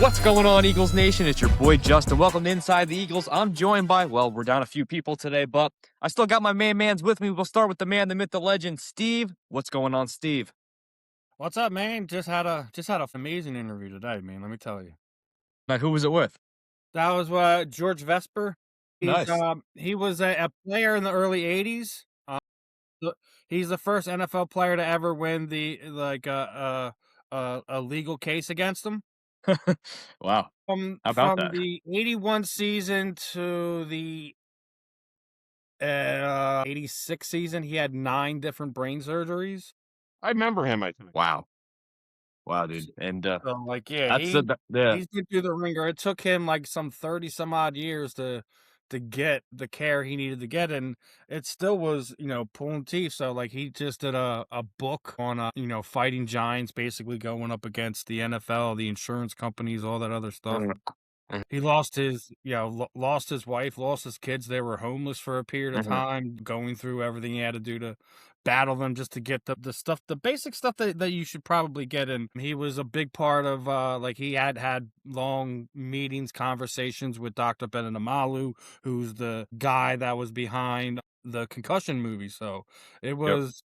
What's going on, Eagles Nation? It's your boy Justin. Welcome to Inside the Eagles. I'm joined by, well, we're down a few people today, but I still got my mans with me. We'll start with the man, the myth, the legend, Steve. What's going on, Steve? What's up, man? Just had a amazing interview today, man. Let me tell you. Now, who was it with? That was George Vesper. Nice. He was a player in the early '80s. The- he's the first NFL player to ever win a legal case against him. Wow. From How about from that? the '81 season to the '86 season, he had 9 different brain surgeries. I remember him, I think. Wow. Wow, dude. And So, yeah, that's the he's been through the ringer. It took him like some 30 some odd years to get the care he needed to get, and it still was, pulling teeth. So like he just did a book on fighting giants, basically going up against the NFL, the insurance companies, all that other stuff. He lost his, lost his wife, lost his kids. They were homeless for a period of time, going through everything he had to do to battle them just to get the stuff, the basic stuff that you should probably get. And he was a big part of, he had long meetings, conversations with Dr. Benedamalu, who's the guy that was behind the Concussion movie. So it was,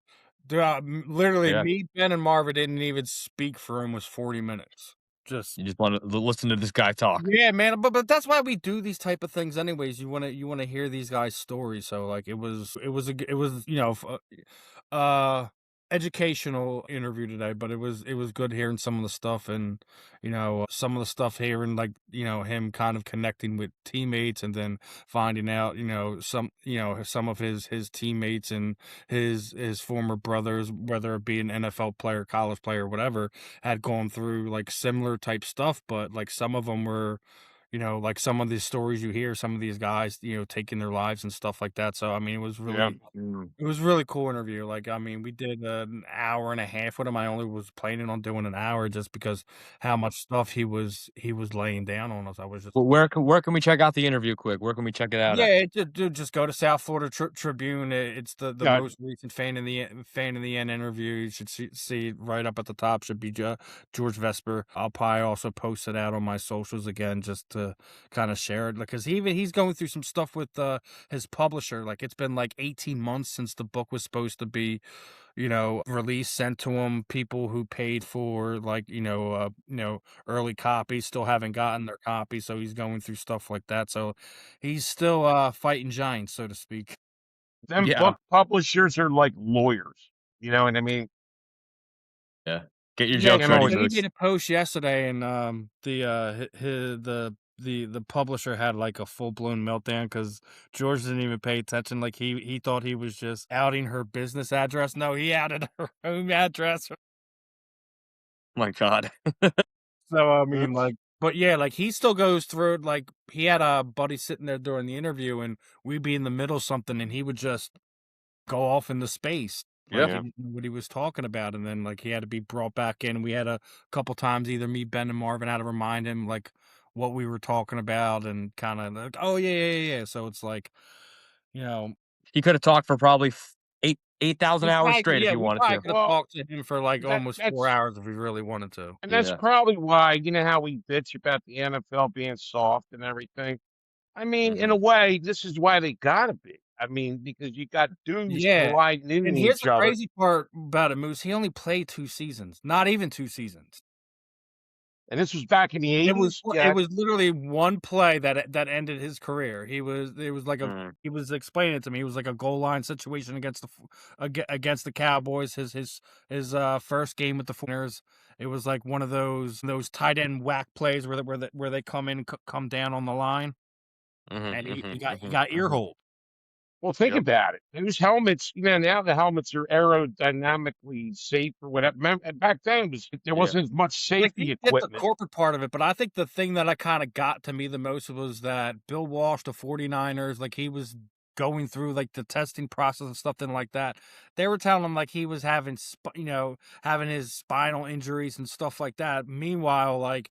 literally, yeah. me, Ben, and Marva didn't even speak for almost 40 minutes. Just You just want to listen to this guy talk. yeah, man, but that's why we do these type of things anyways. You wanna hear these guys' stories. So like it was educational interview today, but it was good hearing some of the stuff, and some of the stuff hearing, like, him kind of connecting with teammates, and then finding out, some of his teammates and his former brothers, whether it be an NFL player, college player, whatever, had gone through like similar type stuff, but like some of them were, like some of these stories you hear, some of these guys, taking their lives and stuff like that. So I mean, Yeah. it was really cool interview. Like, I mean, we did an hour and a half with him. I only was planning on doing an hour just because how much stuff he was laying down on us. I was just Well, where can we check out the interview quick? Where can we check it out at? yeah, dude, just go to South Florida Tribune. It's the Yeah. most recent fan in the end interview. You should see right up at the top should be George Vesper. I'll probably also post it out on my socials again just to kind of share it, because he's going through some stuff with his publisher. Like, it's been like 18 months since the book was supposed to be, released, sent to him. People who paid for, like, early copies still haven't gotten their copy, so he's going through stuff like that. So he's still fighting giants, so to speak. Them Yeah. book publishers are like lawyers. You know what I mean? Yeah. Get your Yeah, jokes Can't ready always for he this. made a post yesterday, and the publisher had like a full blown meltdown because George didn't even pay attention. Like, he thought he was just outing her business address. No, he outed her home address. My God. So, I mean, like, but yeah, like, he still goes through it. Like, he had a buddy sitting there during the interview, and we'd be in the middle of something, and he would just go off into space. Like, Yeah. he Yeah. didn't know what he was talking about, and then, like, he had to be brought back in. We had a couple times, either me, Ben, and Marvin had to remind him, like, what we were talking about, and kinda like, "Oh, yeah, yeah, yeah, yeah." So it's like, you know, He could have talked for probably 8,000 we hours probably straight if he we wanted probably to. could've Well, talked to him for, like, almost 4 that's hours if we really wanted to. that's Yeah. probably why, you know how we bitch about the NFL being soft and everything. I mean, in Mhm. a way, this is why they gotta be. I mean, because you got dudes Yeah, colliding into and here's each the other. crazy part about it, Moose. He only played 2 seasons, not even 2 seasons. And this was back in the It was 80s. it Yeah. was literally one play that ended his career. It was like a Mhm. he was explaining it to me. It was like a goal line situation against against the Cowboys. His first game with the 49ers. It was like one of those tight end whack plays where they come in, come down on the line, Mhm. and he Mhm. he Mhm. got ear Mhm. hold. Well, think Yep. about it. Those helmets, now the helmets are aerodynamically safe or whatever. Back then, there Yeah. wasn't as much Like, safety he did the equipment. corporate part of it, but I think the thing that I kinda got to me the most was that Bill Walsh, the 49ers, like, he was going through, like, the testing process and something like that. They were telling him, like, he was having having his spinal injuries and stuff like that. Meanwhile, like,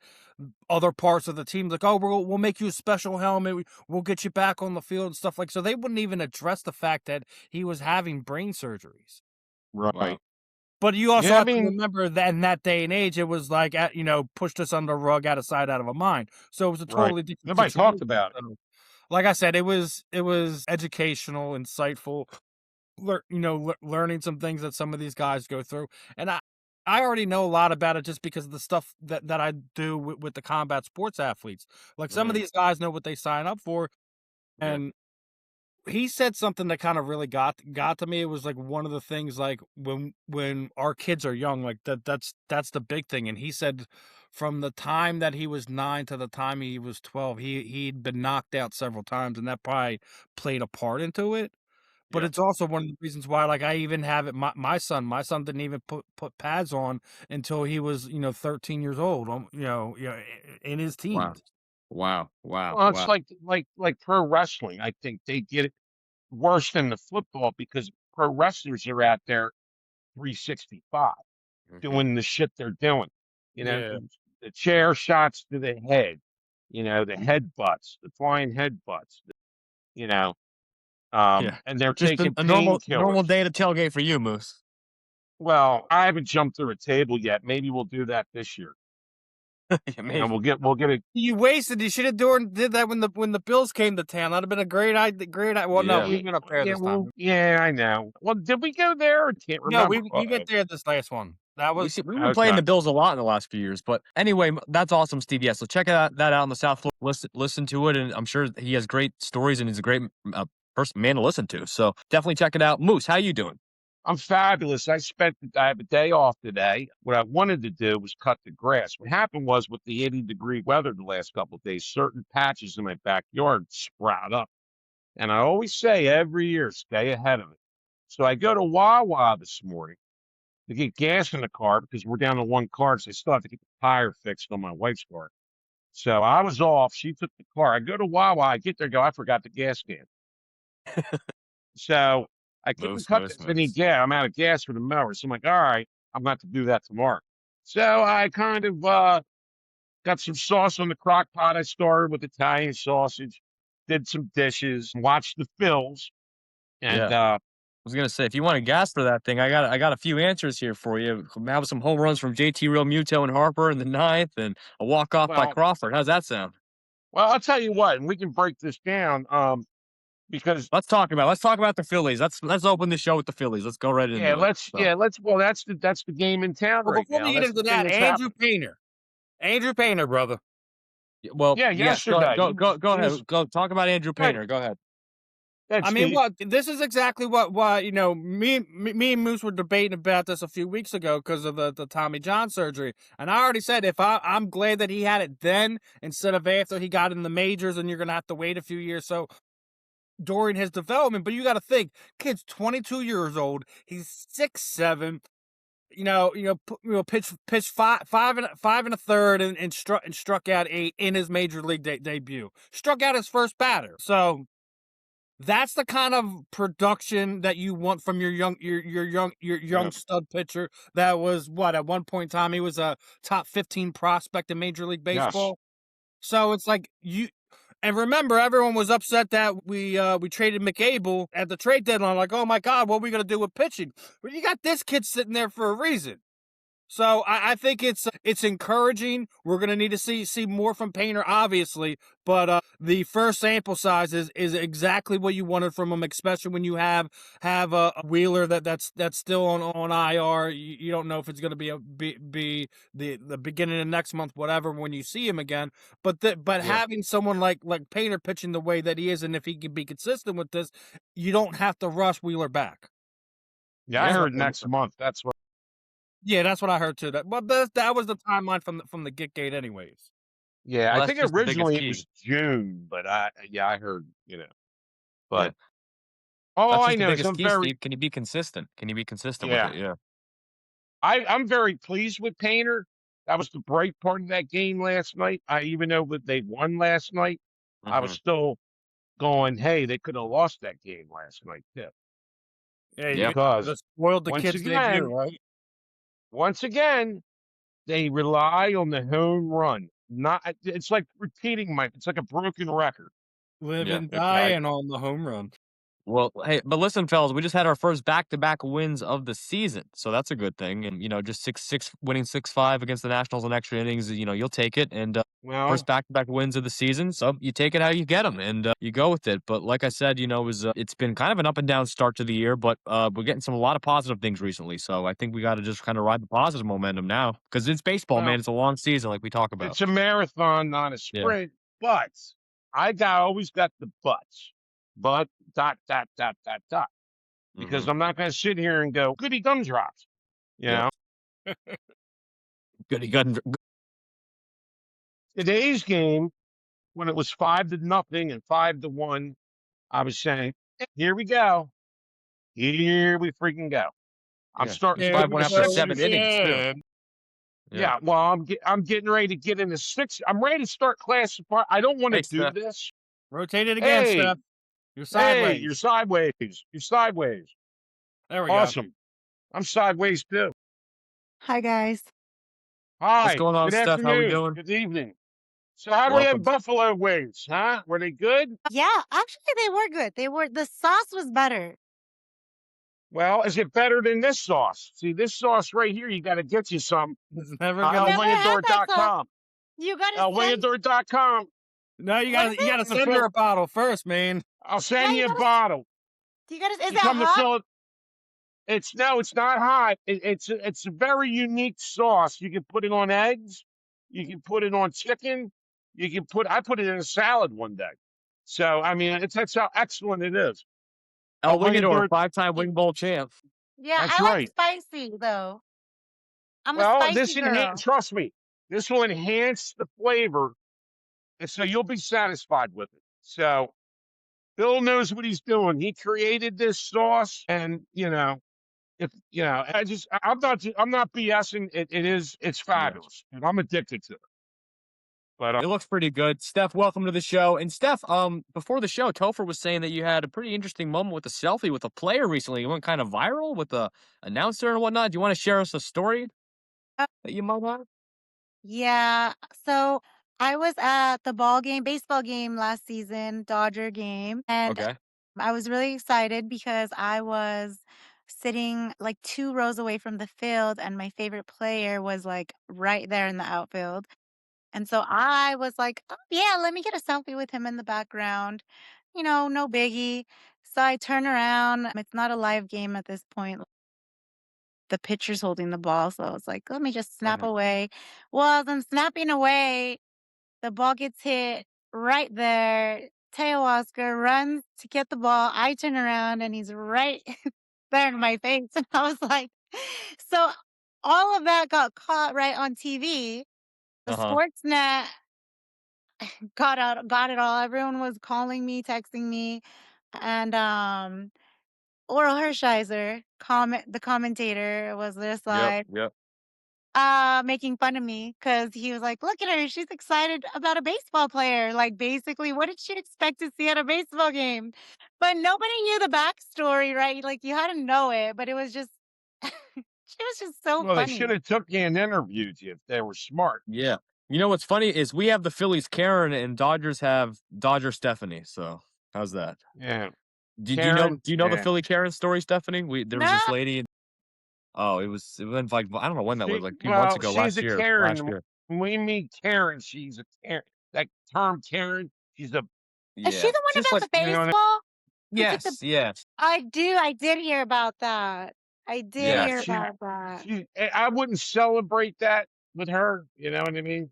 other parts of the team, like, "Oh, we'll make you a special helmet. We'll get you back on the field," and stuff like, so they wouldn't even address the fact that he was having brain surgeries. Right. Wow. But you also Yeah, I have to mean, remember that in that day and age, it was like, pushed us under the rug, out of sight, out of a mind. So it was a right. totally different Nobody talked situation. about it. So, like I said, it was educational, insightful, learning some things that some of these guys go through. And I already know a lot about it just because of the stuff that I do with the combat sports athletes. Like some of Mhm. these guys know what they sign up for. Yeah. And he said something that kind of really got to me. It was like one of the things, like when our kids are young, like that's the big thing. And he said from the time that he was 9 to the time he was 12, he'd been knocked out several times, and that probably played a part into it. But Yeah. it's also one of the reasons why, like, I even have it. My son didn't even put pads on until he was 13 years old. In his Wow. teens. Wow. Wow. Well, it's Wow. like pro wrestling. I think they get it worse than the football because pro wrestlers are out there 365 Mhm. doing the shit they're doing. Yeah. The chair shots to the head, the headbutts, the flying headbutts, you know, Yeah. and they're Just taking a normal painkillers. day to tailgate for you, Moose. Well, I haven't jumped through a table yet. Maybe we'll do that this year. Yeah, maybe. We'll get a You wasted. You should have did that when the Bills came to town. That'd have been a great idea. Great. Well, no, Yeah. we went up there yeah, this time. well, yeah, I know. Well, did we go there? I can't No, we remember. we went there this last one. That was We've been playing Okay. the Bills a lot in the last few years, but anyway, that's awesome, Steve. Yeah, so check that out on the South Florida. Listen to it, and I'm sure he has great stories, and he's a great man to listen to. So definitely check it out. Moose, how you doing? I'm fabulous. I have a day off today. What I wanted to do was cut the grass. What happened was with the 80-degree weather the last couple of days, certain patches in my backyard sprout up. And I always say every year, stay ahead of it. So I go to Wawa this morning to get gas in the car because we're down to one car, so I still have to get the tire fixed on my wife's car. So I was off. She took the car. I go to Wawa. I get there, go, I forgot the gas can. So I couldn't Moose, cut Moose, this any Moose. gas. I'm out of gas for the mower. So I'm like, all right, I'm going to have to do that tomorrow. So I kind of got some sauce on the crock pot. I started with Italian sausage, did some dishes, watched the Phils, and Yeah. I was gonna say, if you want a gas for that thing, I got a few answers here for you. Have some home runs from JT Real Muto and Harper in the ninth, and a walk off by well, Crawford. How's that sound? I'll tell you what, and we can break this down because Let's talk about the Phillies. Let's open the show with the Phillies. Let's go right yeah, into it. So, well, that's the game in town Well, right before now. we get That's into the thing that, that's happening. Andrew Painter, brother. well, Yeah, yes. Go yesterday go he was ahead. Go talk about Andrew good. Painter. Go ahead. Good, I mean, Steve. this is exactly what me and Moose were debating about this a few weeks ago because of the Tommy John surgery, and I already said I'm glad that he had it then instead of after he got in the majors, and you're gonna have to wait a few years. So during his development, but you got to think, kid's 22 years old, he's 6'7", pitched five and a third, and struck out 8 in his major league debut. Struck out his first batter. So that's the kind of production that you want from your young Yeah. stud pitcher. That was what, at one point in time he was a top 15 prospect in Major League Yes. Baseball. So it's like and remember, everyone was upset that we traded McAble at the trade deadline. Like, oh my God, what are we gonna do with pitching? Well, you got this kid sitting there for a reason. So I think it's encouraging. We're gonna need to see more from Painter, obviously, but the first sample size is exactly what you wanted from him, especially when you have a Wheeler that's still on IR. You don't know if it's gonna be the beginning of next month, whatever, when you see him again. But Yeah. having someone like Painter pitching the way that he is, and if he can be consistent with this, you don't have to rush Wheeler back. Yeah, I Yeah. heard next month. That's what. Yeah, that's what I heard too. That was the timeline from the get gate, anyways. Yeah, Well, I that's think just the biggest originally it key. was June, but I heard. Yeah. But all That's I just the know is biggest I'm key, very, Steve. Can you be consistent? Can you be consistent with yeah, it? Yeah. I'm very pleased with Painter. That was the bright part of that game last night. Even though that they won last night, I was Hmm. still going, hey, they could have lost that game last night too, Yeah, Yeah. you because just spoiled the once kid's debut, again, right? once again, they rely on the home run. Not, it's like repeating it's like a broken record. Live Yeah. and Okay. dying on the home run. Well, hey, but listen, fellas, we just had our first back-to-back wins of the season, so that's a good thing. And just 6-6, winning 6-5 against the Nationals in extra innings. You'll take it. And first Well, back-to-back wins of the season, so you take it how you get them, and you go with it. But like I said, it's been kind of an up and down start to the year, but we're getting a lot of positive things recently. So I think we got to just kind of ride the positive momentum now, because it's baseball, well, man. It's a long season, like we talk about. it's a marathon, not a Yeah. sprint. But always got the buts. But dot dot dot dot dot. Because Hmm. I'm not going to sit here and go goody gumdrops. You Yep. know, Good. today's game when it was 5-0 and 5-1, I was saying, here we go, here we freaking go. I'm Yeah. starting It's to Here put 5-1 we after go myself. 7 innings too. again. Yeah. Yeah, well, I'm getting ready to get into six. I'm ready to start classifying. I don't want to Hey, do Steph. this. Rotate it again, Hey, Steph. You're hey, sideways. you're sideways. You're sideways. There we go. Awesome. I'm sideways too. Hi, guys. What's Hi. going on, Good Steph? How we afternoon. doing? Good evening. So how do we have Welcome. buffalo wings? Huh? Were they good? Yeah, actually, they were good. The sauce was better. Well, is it better than this sauce? See, this sauce right here, you got to get you some. It's never I've gonna. never had that sauce. elwingador.com. You gotta send. elwingador.com. No, you What gotta is you it? gotta Come to send her Phil. a bottle first, man. I'll Yeah, send you you a gotta. bottle. You gotta. Is You that come to hot? Phil. It's not hot. It's a very unique sauce. You can put it on eggs. You can put it on chicken. I put it in a salad one day. So I mean, that's how excellent it is. El Wingador, Elwingador. 5-time Wing Bowl champ. Yeah, That's I like right. spicy though. I'm a Well, spicy girl. trust me, this will enhance the flavor, and so you'll be satisfied with it. So Bill knows what he's doing. He created this sauce, and if I'm not BSing. It's Yeah. fabulous, and I'm addicted to it. But It looks pretty good. Steph, welcome to the show. And Steph, before the show, Topher was saying that you had a pretty interesting moment with a selfie with a player recently. You went kind of viral with the announcer and whatnot. Do you want to share us a story Uh, that you might have? yeah. So I was at the baseball game last season, Dodger game, and Okay. I was really excited because I was sitting like 2 rows away from the field, and my favorite player was like right there in the outfield. And so I was like, "Oh, yeah, let me get a selfie with him in the background. No biggie." So I turn around. It's not a live game at this point. The pitcher's holding the ball. So I was like, let me just snap Uh-huh. away. Well, as I'm snapping away, the ball gets hit right there. Teo Oscar runs to get the ball. I turn around and he's right there in my face. And I was like, so all of that got caught right on TV. The Uh-huh. Sportsnet got it all. Everyone was calling me, texting me, and Oral Hershiser, the commentator, was just Yep. like Yep. making fun of me because he was like, "Look at her, she's excited about a baseball player." Like, basically, what did she expect to see at a baseball game? But nobody knew the backstory, right? Like, you had to know it, but it was just, she was just so well, they should funny. have took you and interviewed you if they were smart. Yeah. You know what's funny is we have the Phillies Karen and Dodgers have Dodger Stephanie. So how's that? Yeah, Do you know Karen. do you know the Yeah, Philly Karen story, Stephanie? There was No, this lady. Oh, it went like I don't know when that was, like a few months ago, she's last a year. Last Karen. year. When we meet Karen, she's a Karen. That term Karen, she's a is she Yeah. the one Just about like the you know. baseball who took the? yes, yes. I did hear about that. I did Yeah, hear about that. I wouldn't celebrate that with her. You know what I mean?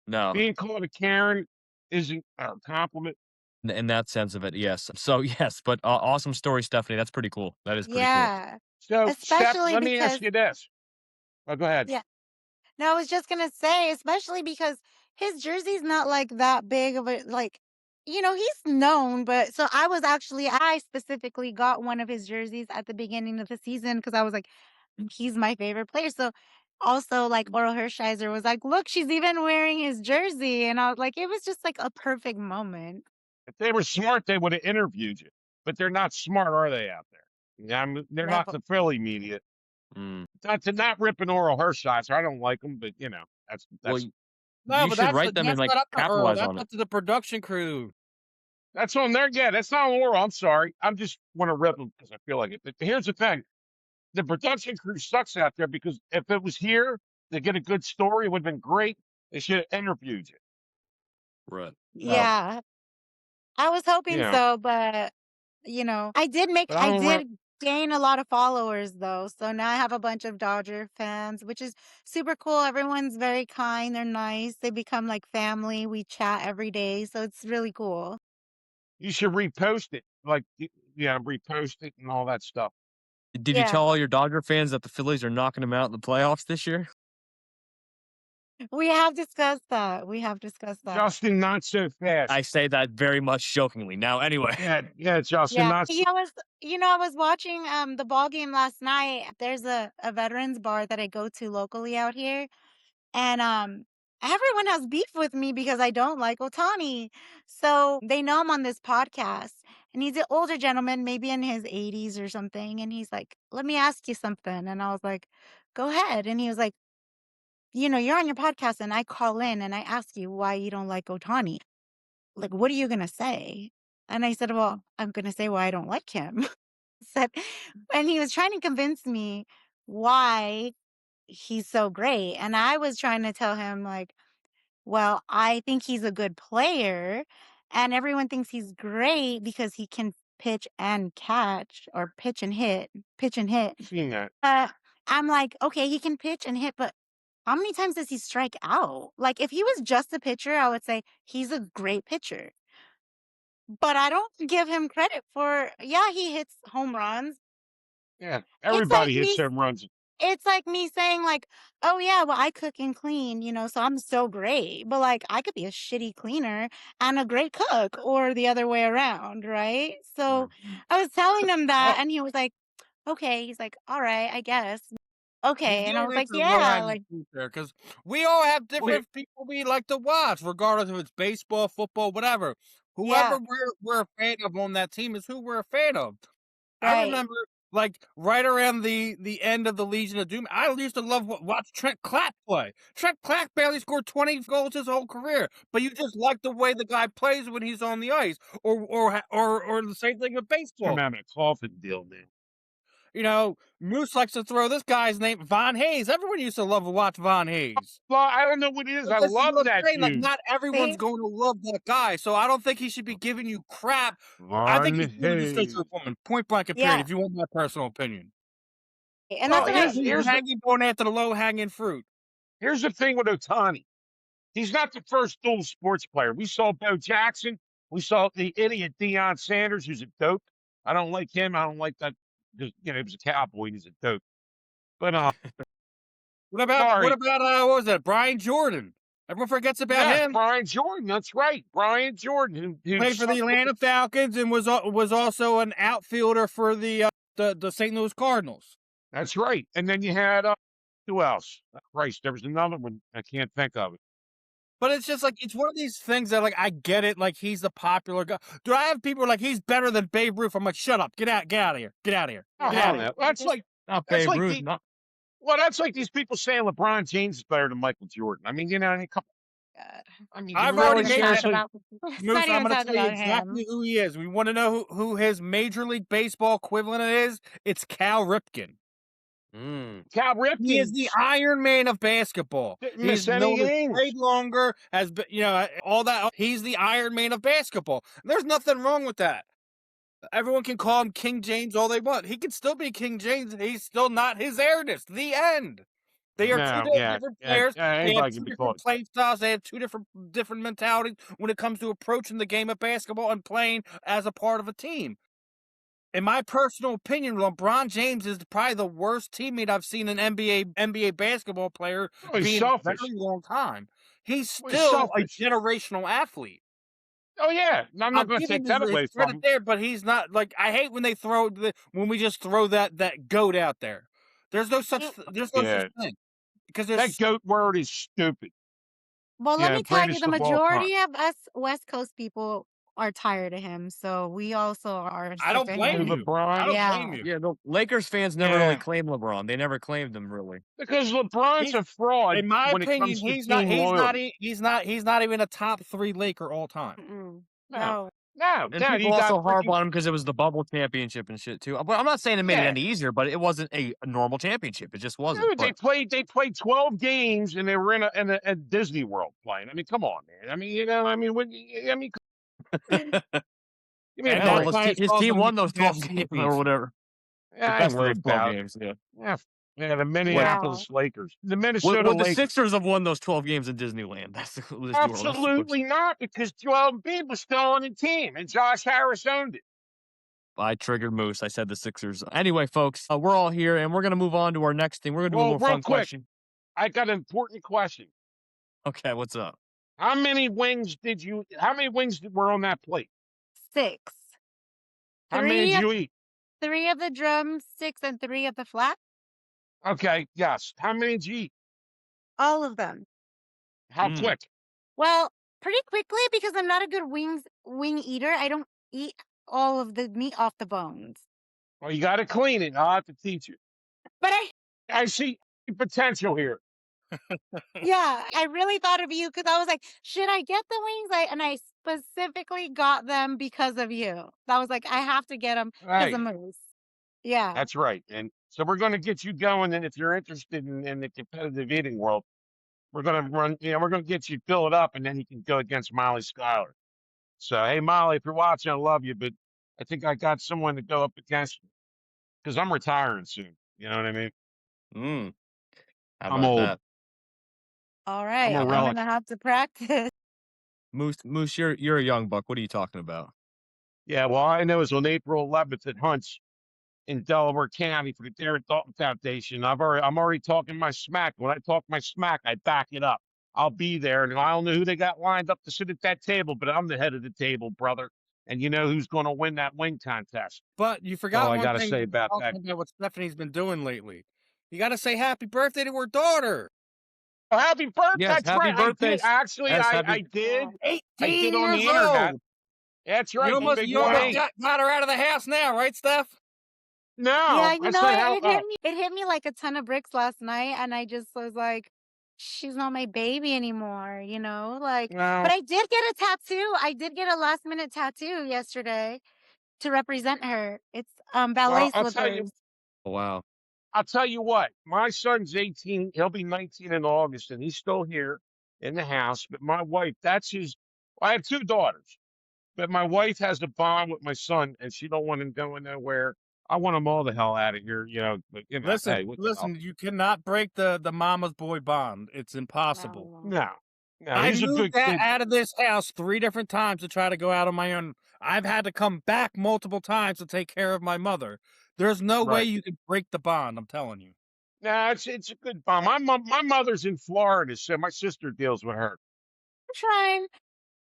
No, Being called a Karen isn't a compliment. in that sense of it, yes. So, yes, but awesome story, Stephanie. That's pretty cool. That is pretty cool. Yeah, So, Steph, especially let me ask because you this. Oh, go ahead. yeah. No, I was just gonna say, especially because his jersey's not like that big of a like, he's known, but so I specifically got one of his jerseys at the beginning of the season because I was like, he's my favorite player. So also like Oral Hershiser was like, look, she's even wearing his jersey. And I was like, it was just like a perfect moment. If they were smart, they would have interviewed you. But they're not smart, are they, out there? Yeah, they're not Never. the Philly media. Mm. Not ripping Oral Hershiser. I don't like them, but Well, that's No, you but should write them and that's like not up to Earl. capitalize That's on it. up to the production crew. That's on there. Yeah, that's not on Laurel. I'm sorry. I'm just want to rip them because I feel like it. But here's the thing: the production crew sucks out there because if it was here to get a good story, it would have been great. They should have interviewed you. Right. So, Yeah. I was you hoping know, so, but but I I don't want. did gain a lot of followers though. So now I have a bunch of Dodger fans, which is super cool. Everyone's very kind, they're nice. They become like family. We chat every day, so it's really cool. You should repost it, like yeah, repost it and all that stuff. Did you tell Yeah. all your Dodger fans that the Phillies are knocking them out in the playoffs this year? We have discussed that. We have discussed that. Justin, not so fast. I say that very much jokingly. Now, anyway. Yeah, yeah, Justin, Yeah. not. So, I was watching the ball game last night. There's a veterans bar that I go to locally out here. And everyone has beef with me because I don't like Otani. So they know I'm on this podcast. And he's an older gentleman, maybe in his 80s or something. And he's like, let me ask you something. And I was like, go ahead. And he was like, you're on your podcast and I call in and I ask you why you don't like Otani. Like, what are you going to say? And I said, well, I'm going to say why I don't like him. said, and he was trying to convince me why he's so great. And I was trying to tell him, like, well, I think he's a good player, and everyone thinks he's great because he can pitch and catch or pitch and hit, pitch and hit. seen that. I'm like, okay, he can pitch and hit, but how many times does he strike out? Like, if he was just a pitcher, I would say he's a great pitcher. But I don't give him credit for, yeah, he hits home runs. Yeah, It's like everybody hits me home runs. It's like me saying like, "Oh yeah, well I cook and clean, so I'm so great." But like I could be a shitty cleaner and a great cook or the other way around, right? So I was telling him that Oh, and he was like, "Okay." He's like, "All right, I guess." He's Okay. And I going was like, after low "Yeah, hanging like fruit there because we all have wait, different people we like to watch, regardless if it's baseball, football, whatever. Whoever yeah, we're a fan of on that team is who we're a fan of. I right." remember, like, right around the end of the Legion of Doom, I used to love watch Trent Clapp play. Trent Clapp barely scored 20 goals his whole career, but you just like the way the guy plays when he's on the ice, or the same thing with I'm baseball. having a coffin deal, man. Moose likes to throw this guy's name, Von Hayes. Everyone used to love to watch Von Hayes. Well, I don't know what it is. But I this is love what I'm that saying, like, dude. not everyone's See? going to love that guy, so I don't think he should be giving you crap. I think Von he's doing a disgrace to Hayes. the woman, point blank and period, Yeah. if you want my personal opinion. And I that's Well, what think I he's going after the low-hanging fruit. here's the thing with Otani. He's not the first dual sports player. We saw Bo Jackson. We saw the idiot Deion Sanders, who's a dope. I don't like him. I don't like that because he was a cowboy. He's a dope. But What sorry, about what was that? Brian Jordan. Everyone forgets about yeah, him. Brian Jordan. That's right, Brian Jordan, who Played for the sucked with Atlanta Falcons and was also an outfielder for the St. Louis Cardinals. That's right. And then you had who else? Christ, there was another one. I can't think of it. But it's just like it's one of these things that like I get it, like he's the popular guy. Do I have people like he's better than Babe Ruth? I'm like, shut up, get out of here, get out of here. Oh Get hell out of here. no. That's like Not that's Babe like Ruth. the Not well, that's like these people saying LeBron James is better than Michael Jordan. I mean, God. I mean, I've you Let's not already really even made talk that. seriously. about Moose, not I'm even going to talk tell you about exactly him. who he is. We want to know who his Major League Baseball equivalent is. It's Cal Ripken. Cal He Ripken is the Iron Man of basketball. didn't He's miss any known to games. played longer, has been, all that. He's the Iron Man of basketball. There's nothing wrong with that. Everyone can call him King James all they want. He can still be King James. He's still not his heiress. The end. They are two No, yeah, different yeah, players. yeah, They have anybody can two be different called. play styles. They have two different mentalities when it comes to approaching the game of basketball and playing as a part of a team. In my personal opinion, LeBron James is probably the worst teammate I've seen an NBA basketball player Oh, he's be in a selfish. very long time. He's Well, he's still a selfish. generational athlete. Oh yeah, I'm I'll not going to give him take that his away from credit him. there, but he's not like I hate when when we just throw that goat out there. There's no such Mm, such Yeah, thing because that there's goat word is stupid. Well, let Yeah, me tell you, greatest the of all time. majority of us West Coast people are tired of him, so we also are I sick don't of blame Who, him. you. I LeBron? don't Yeah. blame you. yeah. The Lakers fans never really Yeah, claimed LeBron. They never claimed him really. because LeBron's He's a fraud in my when it opinion, comes to team loyalty. he's not even a top 3 Laker all time. Mm-mm. No, No. No, And no, people you got also harp freaking. on him because it was the bubble championship and shit too. But I'm not saying it made it Yeah, any easier, but it wasn't a normal championship. It just wasn't. dude, But they played 12 games and they were in a Disney World playing. I mean, come on, man. I mean, I mean, I mean, give me a And yeah, well, that's break. why his it caused team them to won be those the 12 best games teams. or whatever. The Yeah, I best of worry those 12 about it. games. Yeah. Yeah, yeah, the Wow. Minneapolis Lakers, the Minnesota Would the Lakers. Sixers have won those 12 games in Disneyland? That's the Disney World. That's the question. Absolutely not, because Joel Embiid was still on the team and Josh Harris owned it. I triggered Moose. I said the Sixers. Anyway, folks, we're all here, and we're gonna move on to our next thing. We're gonna do a Well, little real fun quick, question. I got an important question. Okay, what's up? How many wings were on that plate? 6. How many did 3 of you eat? 3 of the drumsticks and 3 of the flat. Okay, yes. How many did you eat? All of them. How Mm. quick? Well, pretty quickly because I'm not a good wing eater. I don't eat all of the meat off the bones. Well, you got to clean it. I'll have to teach you. But I see potential here. yeah, I really thought of you because I was like, should I get the wings? And I specifically got them because of you. I was like, I have to get them because Right. of Moose. Yeah. That's right. And so we're going to get you going. And if you're interested in the competitive eating world, we're going to we're going to get you fill it up and then you can go against Molly Schuyler. So, hey, Molly, if you're watching, I love you, but I think I got someone to go up against because I'm retiring soon. You know what I mean? Mm. How I'm about old. that? All I'm right. a I'm relic. gonna have to practice. Moose, you're a young buck. What are you talking about? Yeah, well, I know it's on April 11th at Hunts in Delaware County for the Darren Dalton Foundation. I'm already talking my smack. When I talk my smack, I back it up. I'll be there, and I don't know who they got lined up to sit at that table, but I'm the head of the table, brother. And you know who's going to win that wing contest. But you That's all forgot I one got to thing say when you're about that. talking about what Stephanie's been doing lately. You got to say happy birthday to her daughter. Oh, happy birthday! Yes, That's happy right. I did birthday. actually. Yes, I happy. did. I 18 did on the years internet. old. That's You right. almost, Big you almost 1-8. got her out of the house now, right, Steph? Yeah, No, you I know, said how. it hit me like a ton of bricks last night, and I just was like, she's not my baby anymore, you know? Like, but Well, I did get a tattoo. I did get a last minute tattoo yesterday to represent her. It's well, ballet slippers. Oh, wow. I'll tell you what. My son's 18. He'll be 19 in August, and he's still here in the house. But my wife, that's his. I have two daughters, but my wife has a bond with my son, and she don't want him going nowhere. I want them all the hell out of here, you know. But hey, what the hell? Listen, you cannot break the mama's boy bond. It's impossible. No. No, no, I he's a moved good kid. out of this house 3 different times to try to go out on my own. I've had to come back multiple times to take care of my mother. There's no way Right. you can break the bond, I'm telling you. No, it's a good bond. My mother's in Florida, so my sister deals with her. I'm trying.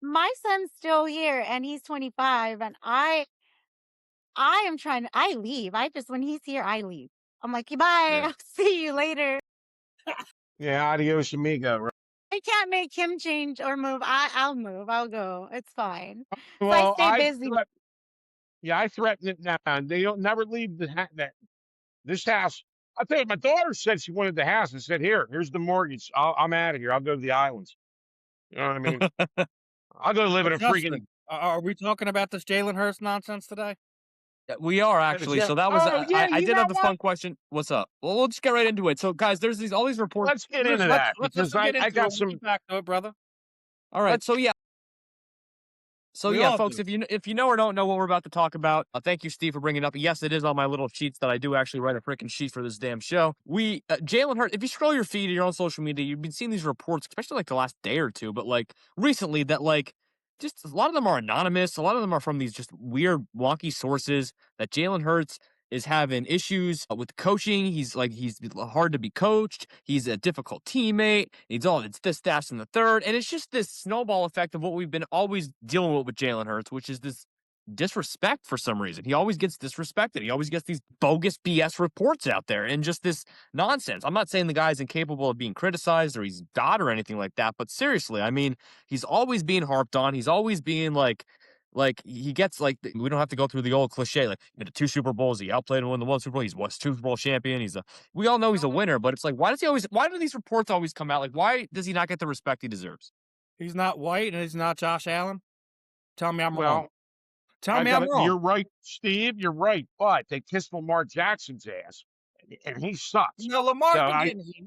My son's still here, and he's 25, and I am trying to. I leave. I just when he's here, I leave. I'm like, bye. Yeah, I'll see you later. yeah. Adios, amigo. Right? I can't make him change or move. I'll move. I'll go. It's fine. So I Well, stay busy. I threaten it now. And they don't never leave this house. I tell you, my daughter said she wanted the house. I said, here's the mortgage. I'm out of here. I'll go to the islands. You know what I mean? I'll go live in a freaking. Justin, are we talking about this Jalen Hurts nonsense today? We are actually. So that was. Oh yeah, I you did know have the what? fun question. What's up? Well, we'll just get right into it. So, guys, there's all these reports. Let's get into Let's that let's because get into I got it. We'll some. get back to it, brother. All right. Let's So yeah. So We yeah, all folks, do. if you know or don't know what we're about to talk about, thank you, Steve, for bringing it up. Yes, it is on my little sheets that I do actually write a freaking sheet for this damn show. We Jalen Hurts. If you scroll your feed or your own social media, you've been seeing these reports, especially like the last day or two, but like recently that like just a lot of them are anonymous. A lot of them are from these just weird, wonky sources that Jalen Hurts is having issues with coaching. He's hard to be coached. He's a difficult teammate. He's all it's this, that, and the third. And it's just this snowball effect of what we've been always dealing with Jalen Hurts, which is this disrespect for some reason. He always gets disrespected. He always gets these bogus BS reports out there and just this nonsense. I'm not saying the guy's incapable of being criticized or he's God or anything like that, but seriously, I mean, he's always being harped on. He's always being like he gets like we don't have to go through the old cliche like he had 2 Super Bowls, he outplayed and won the 1 Super Bowl, he's was Super Bowl champion. We all know he's a winner, but it's like why do these reports always come out? Like why does he not get the respect he deserves? He's not white and he's not Josh Allen. Tell me I'm wrong. Well, Tell me I'm wrong. You're right, Steve. You're right. But they kissed Lamar Jackson's ass, and he sucks. No, So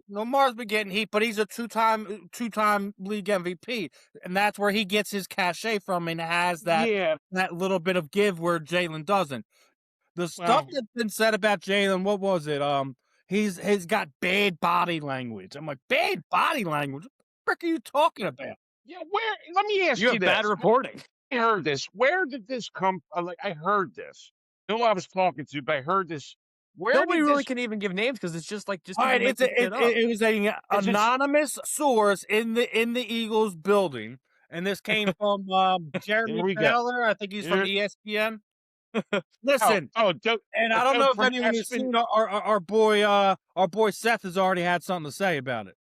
Lamar's been getting heat, but he's a two-time league MVP, and that's where he gets his cachet from, and has that little bit of give where Jalen doesn't. The stuff that's been said about Jalen, what was it? He's got bad body language. I'm like, bad body language? What the frick are you talking about? Yeah, where? Let me ask You you have this. bad reporting. I heard this. Where did this come? I heard this. Who I was talking to, but I heard this. Where Nobody did really this? can even give names because it's just All people right, making shit up. it was an anonymous source in the Eagles building, and this came from Jeremy Fowler. I think he's from ESPN. Listen, and I don't know if anyone has seen our boy Seth has already had something to say about it,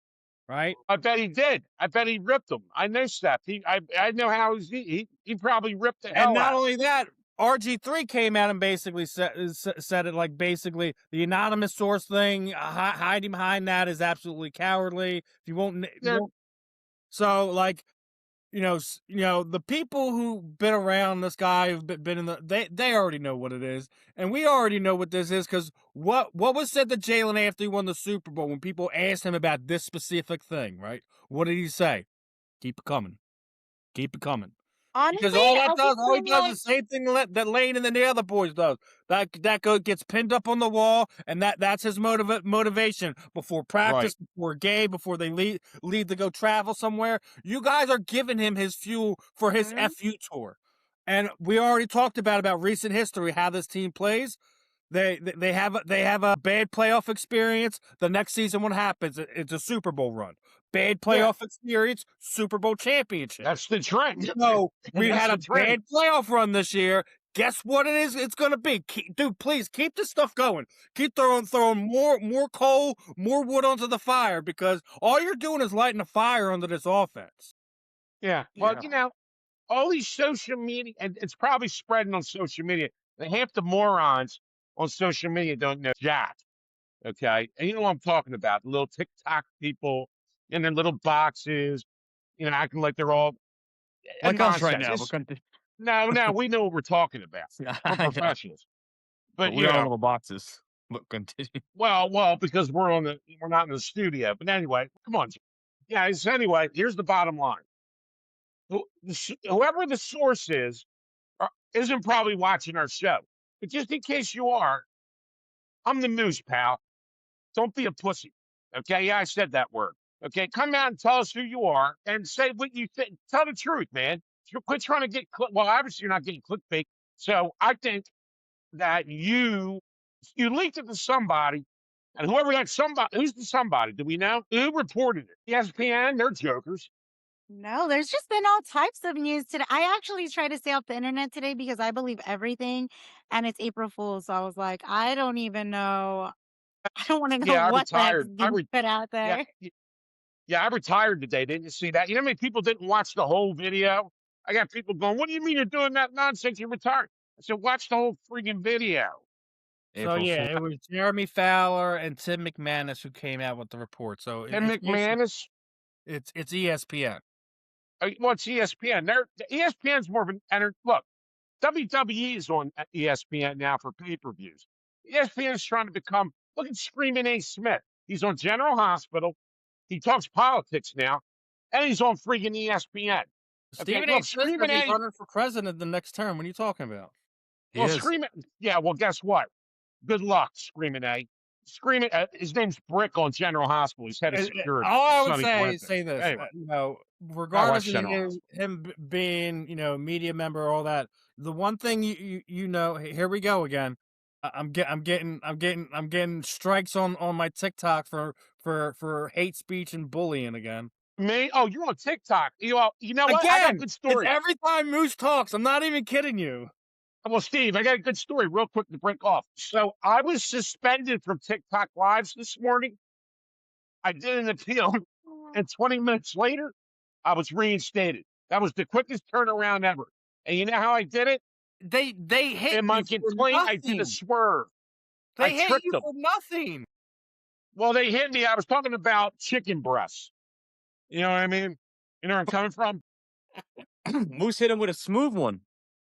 right? I bet he did. I bet he ripped him. I know Seth. I know how he probably ripped the hell out. And not only that, RG3 came out and basically said it like basically the anonymous source thing, hiding behind that is absolutely cowardly. If you won't, so like, the people who've been around this guy who've been in they already know what it is, and we already know what this is because what was said to Jalen after he won the Super Bowl when people asked him about this specific thing, right? What did he say? Keep it coming, keep it coming. Honestly, Because all he does is the same thing that Lane and the other boys does. That gets pinned up on the wall, and that's his motivation before practice, before game, before they leave to go travel somewhere. You guys are giving him his fuel for his FU tour, and we already talked about recent history how this team plays. They have a bad playoff experience. The next season, what happens? It's a Super Bowl run. Bad playoff experience, Super Bowl championship. That's the trend. So we had a bad playoff run this year. Guess what it is? It's going to be, dude. Please keep this stuff going. Keep throwing more coal, more wood onto the fire, because all you're doing is lighting a fire under this offense. Yeah. Well, all these social media, and it's probably spreading on social media. Half the morons on social media don't know jack. Okay, and you know what I'm talking about? The little TikTok people in their little boxes, acting like they're all like us right nonsense. now. No, we know what we're talking about. We're professionals, but we are little boxes. But continue. Well, because we're not in the studio. But anyway, come on. Yeah. So anyway, here's the bottom line. Whoever the source is, isn't probably watching our show. But just in case you are, I'm the Moose, pal. Don't be a pussy. Okay? Yeah, I said that word. Okay? Come out and tell us who you are and say what you think. Tell the truth, man. Quit trying to get well, obviously you're not getting clickbait. So I think that you leaked it to somebody, and whoever that somebody, who's the somebody? Do we know? Who reported it? ESPN, they're jokers. No, there's just been all types of news today. I actually tried to stay off the internet today because I believe everything, and it's April Fool's. So I was like, I don't even know. I don't want to know I what that's retired. being put out there. Yeah, I retired today. Didn't you see that? You know how many people didn't watch the whole video? I got people going, "What do you mean you're doing that nonsense? You're retired." I said, "Watch the whole freaking video." So it was Jeremy Fowler and Tim McManus who came out with the report. So Tim McManus, it's ESPN. Well, it's ESPN. ESPN's more of an look. WWE is on ESPN now for pay-per-views. ESPN is trying to become. Look at Screaming A. Smith. He's on General Hospital. He talks politics now, and he's on freaking ESPN. Stephen A. Smith is running for president the next term. What are you talking about? Well, guess what? Good luck, Screaming A. His name's Brick on General Hospital. He's head of security. All I would say this, anyway. Regardless of him being, media member, all that. The one thing here we go again. I'm getting strikes on my TikTok for hate speech and bullying again. Me? Oh, you're on TikTok. You know what? Again, I got a good story. It's every time Moose talks. I'm not even kidding you. Well, Steve, I got a good story real quick to break off. So I was suspended from TikTok Lives this morning. I did an appeal, and 20 minutes later, I was reinstated. That was the quickest turnaround ever. And you know how I did it? They hit in my complaint. I did a swerve. They hit you for nothing. Well, they hit me. I was talking about chicken breasts. You know what I mean? You know where I'm coming from? Moose hit him with a smooth one.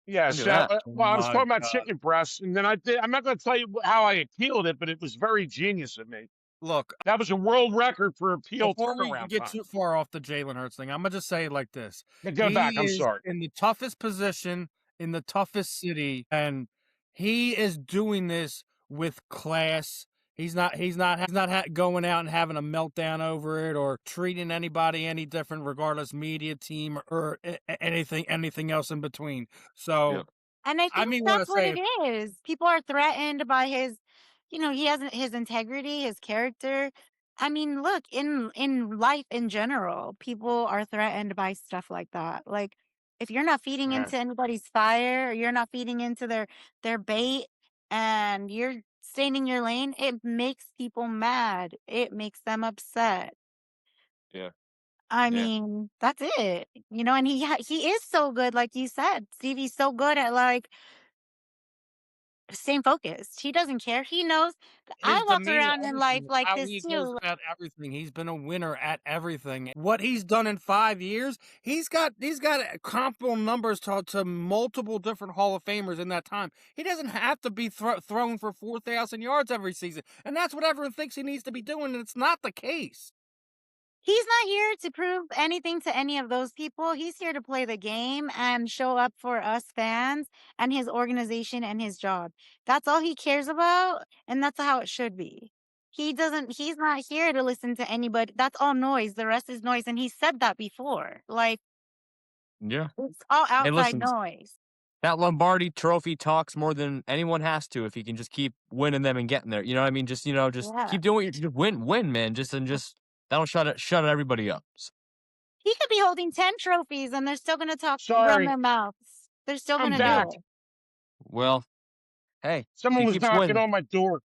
Yeah, I do so, that. Oh well, I was my talking about god. chicken breasts, and then I'm not going to tell you how I appealed it, but it was very genius of me. Look, That was a world record for appeal before we turnaround get time. too far off the Jalen Hurts thing, I'm gonna just say it like this: But go back. he I'm is sorry. in the toughest position in the toughest city, and he is doing this with class. He's not going out and having a meltdown over it or treating anybody any different, regardless media team or anything else in between. Yeah. So And I I think mean, want that's to what say it is. People are threatened by his, he has his integrity, his character. I mean, look, in life in general, people are threatened by stuff like that. Like if you're not feeding Uh, into anybody's fire, or you're not feeding into their bait and you're staying in your lane, it makes people mad. It makes them upset. Yeah. I Yeah. mean, that's it. And he is so good, like you said. Stevie's so good at like staying focused. He doesn't care. He knows his I walk demeanor, around in life everything, like how this he goes too. about everything. He's been a winner at everything. What he's done in 5 years, he's got comparable numbers to multiple different Hall of Famers in that time. He doesn't have to be thrown for 4,000 yards every season, and that's what everyone thinks he needs to be doing, and it's not the case. He's not here to prove anything to any of those people. He's here to play the game and show up for us fans and his organization and his job. That's all he cares about, and that's how it should be. He's not here to listen to anybody. That's all noise. The rest is noise. And he said that before. Like, Yeah. it's all Hey, outside listen, noise. that Lombardi trophy talks more than anyone has to if he can just keep winning them and getting there. You know what I mean? Just Yeah. keep doing what you just win, man. Just that'll shut everybody up. He could be holding 10 trophies and they're still gonna run sorry. their mouths. They're still I'm gonna do Yeah. back. it. Well, hey, Someone he was keeps knocking winning. on my door.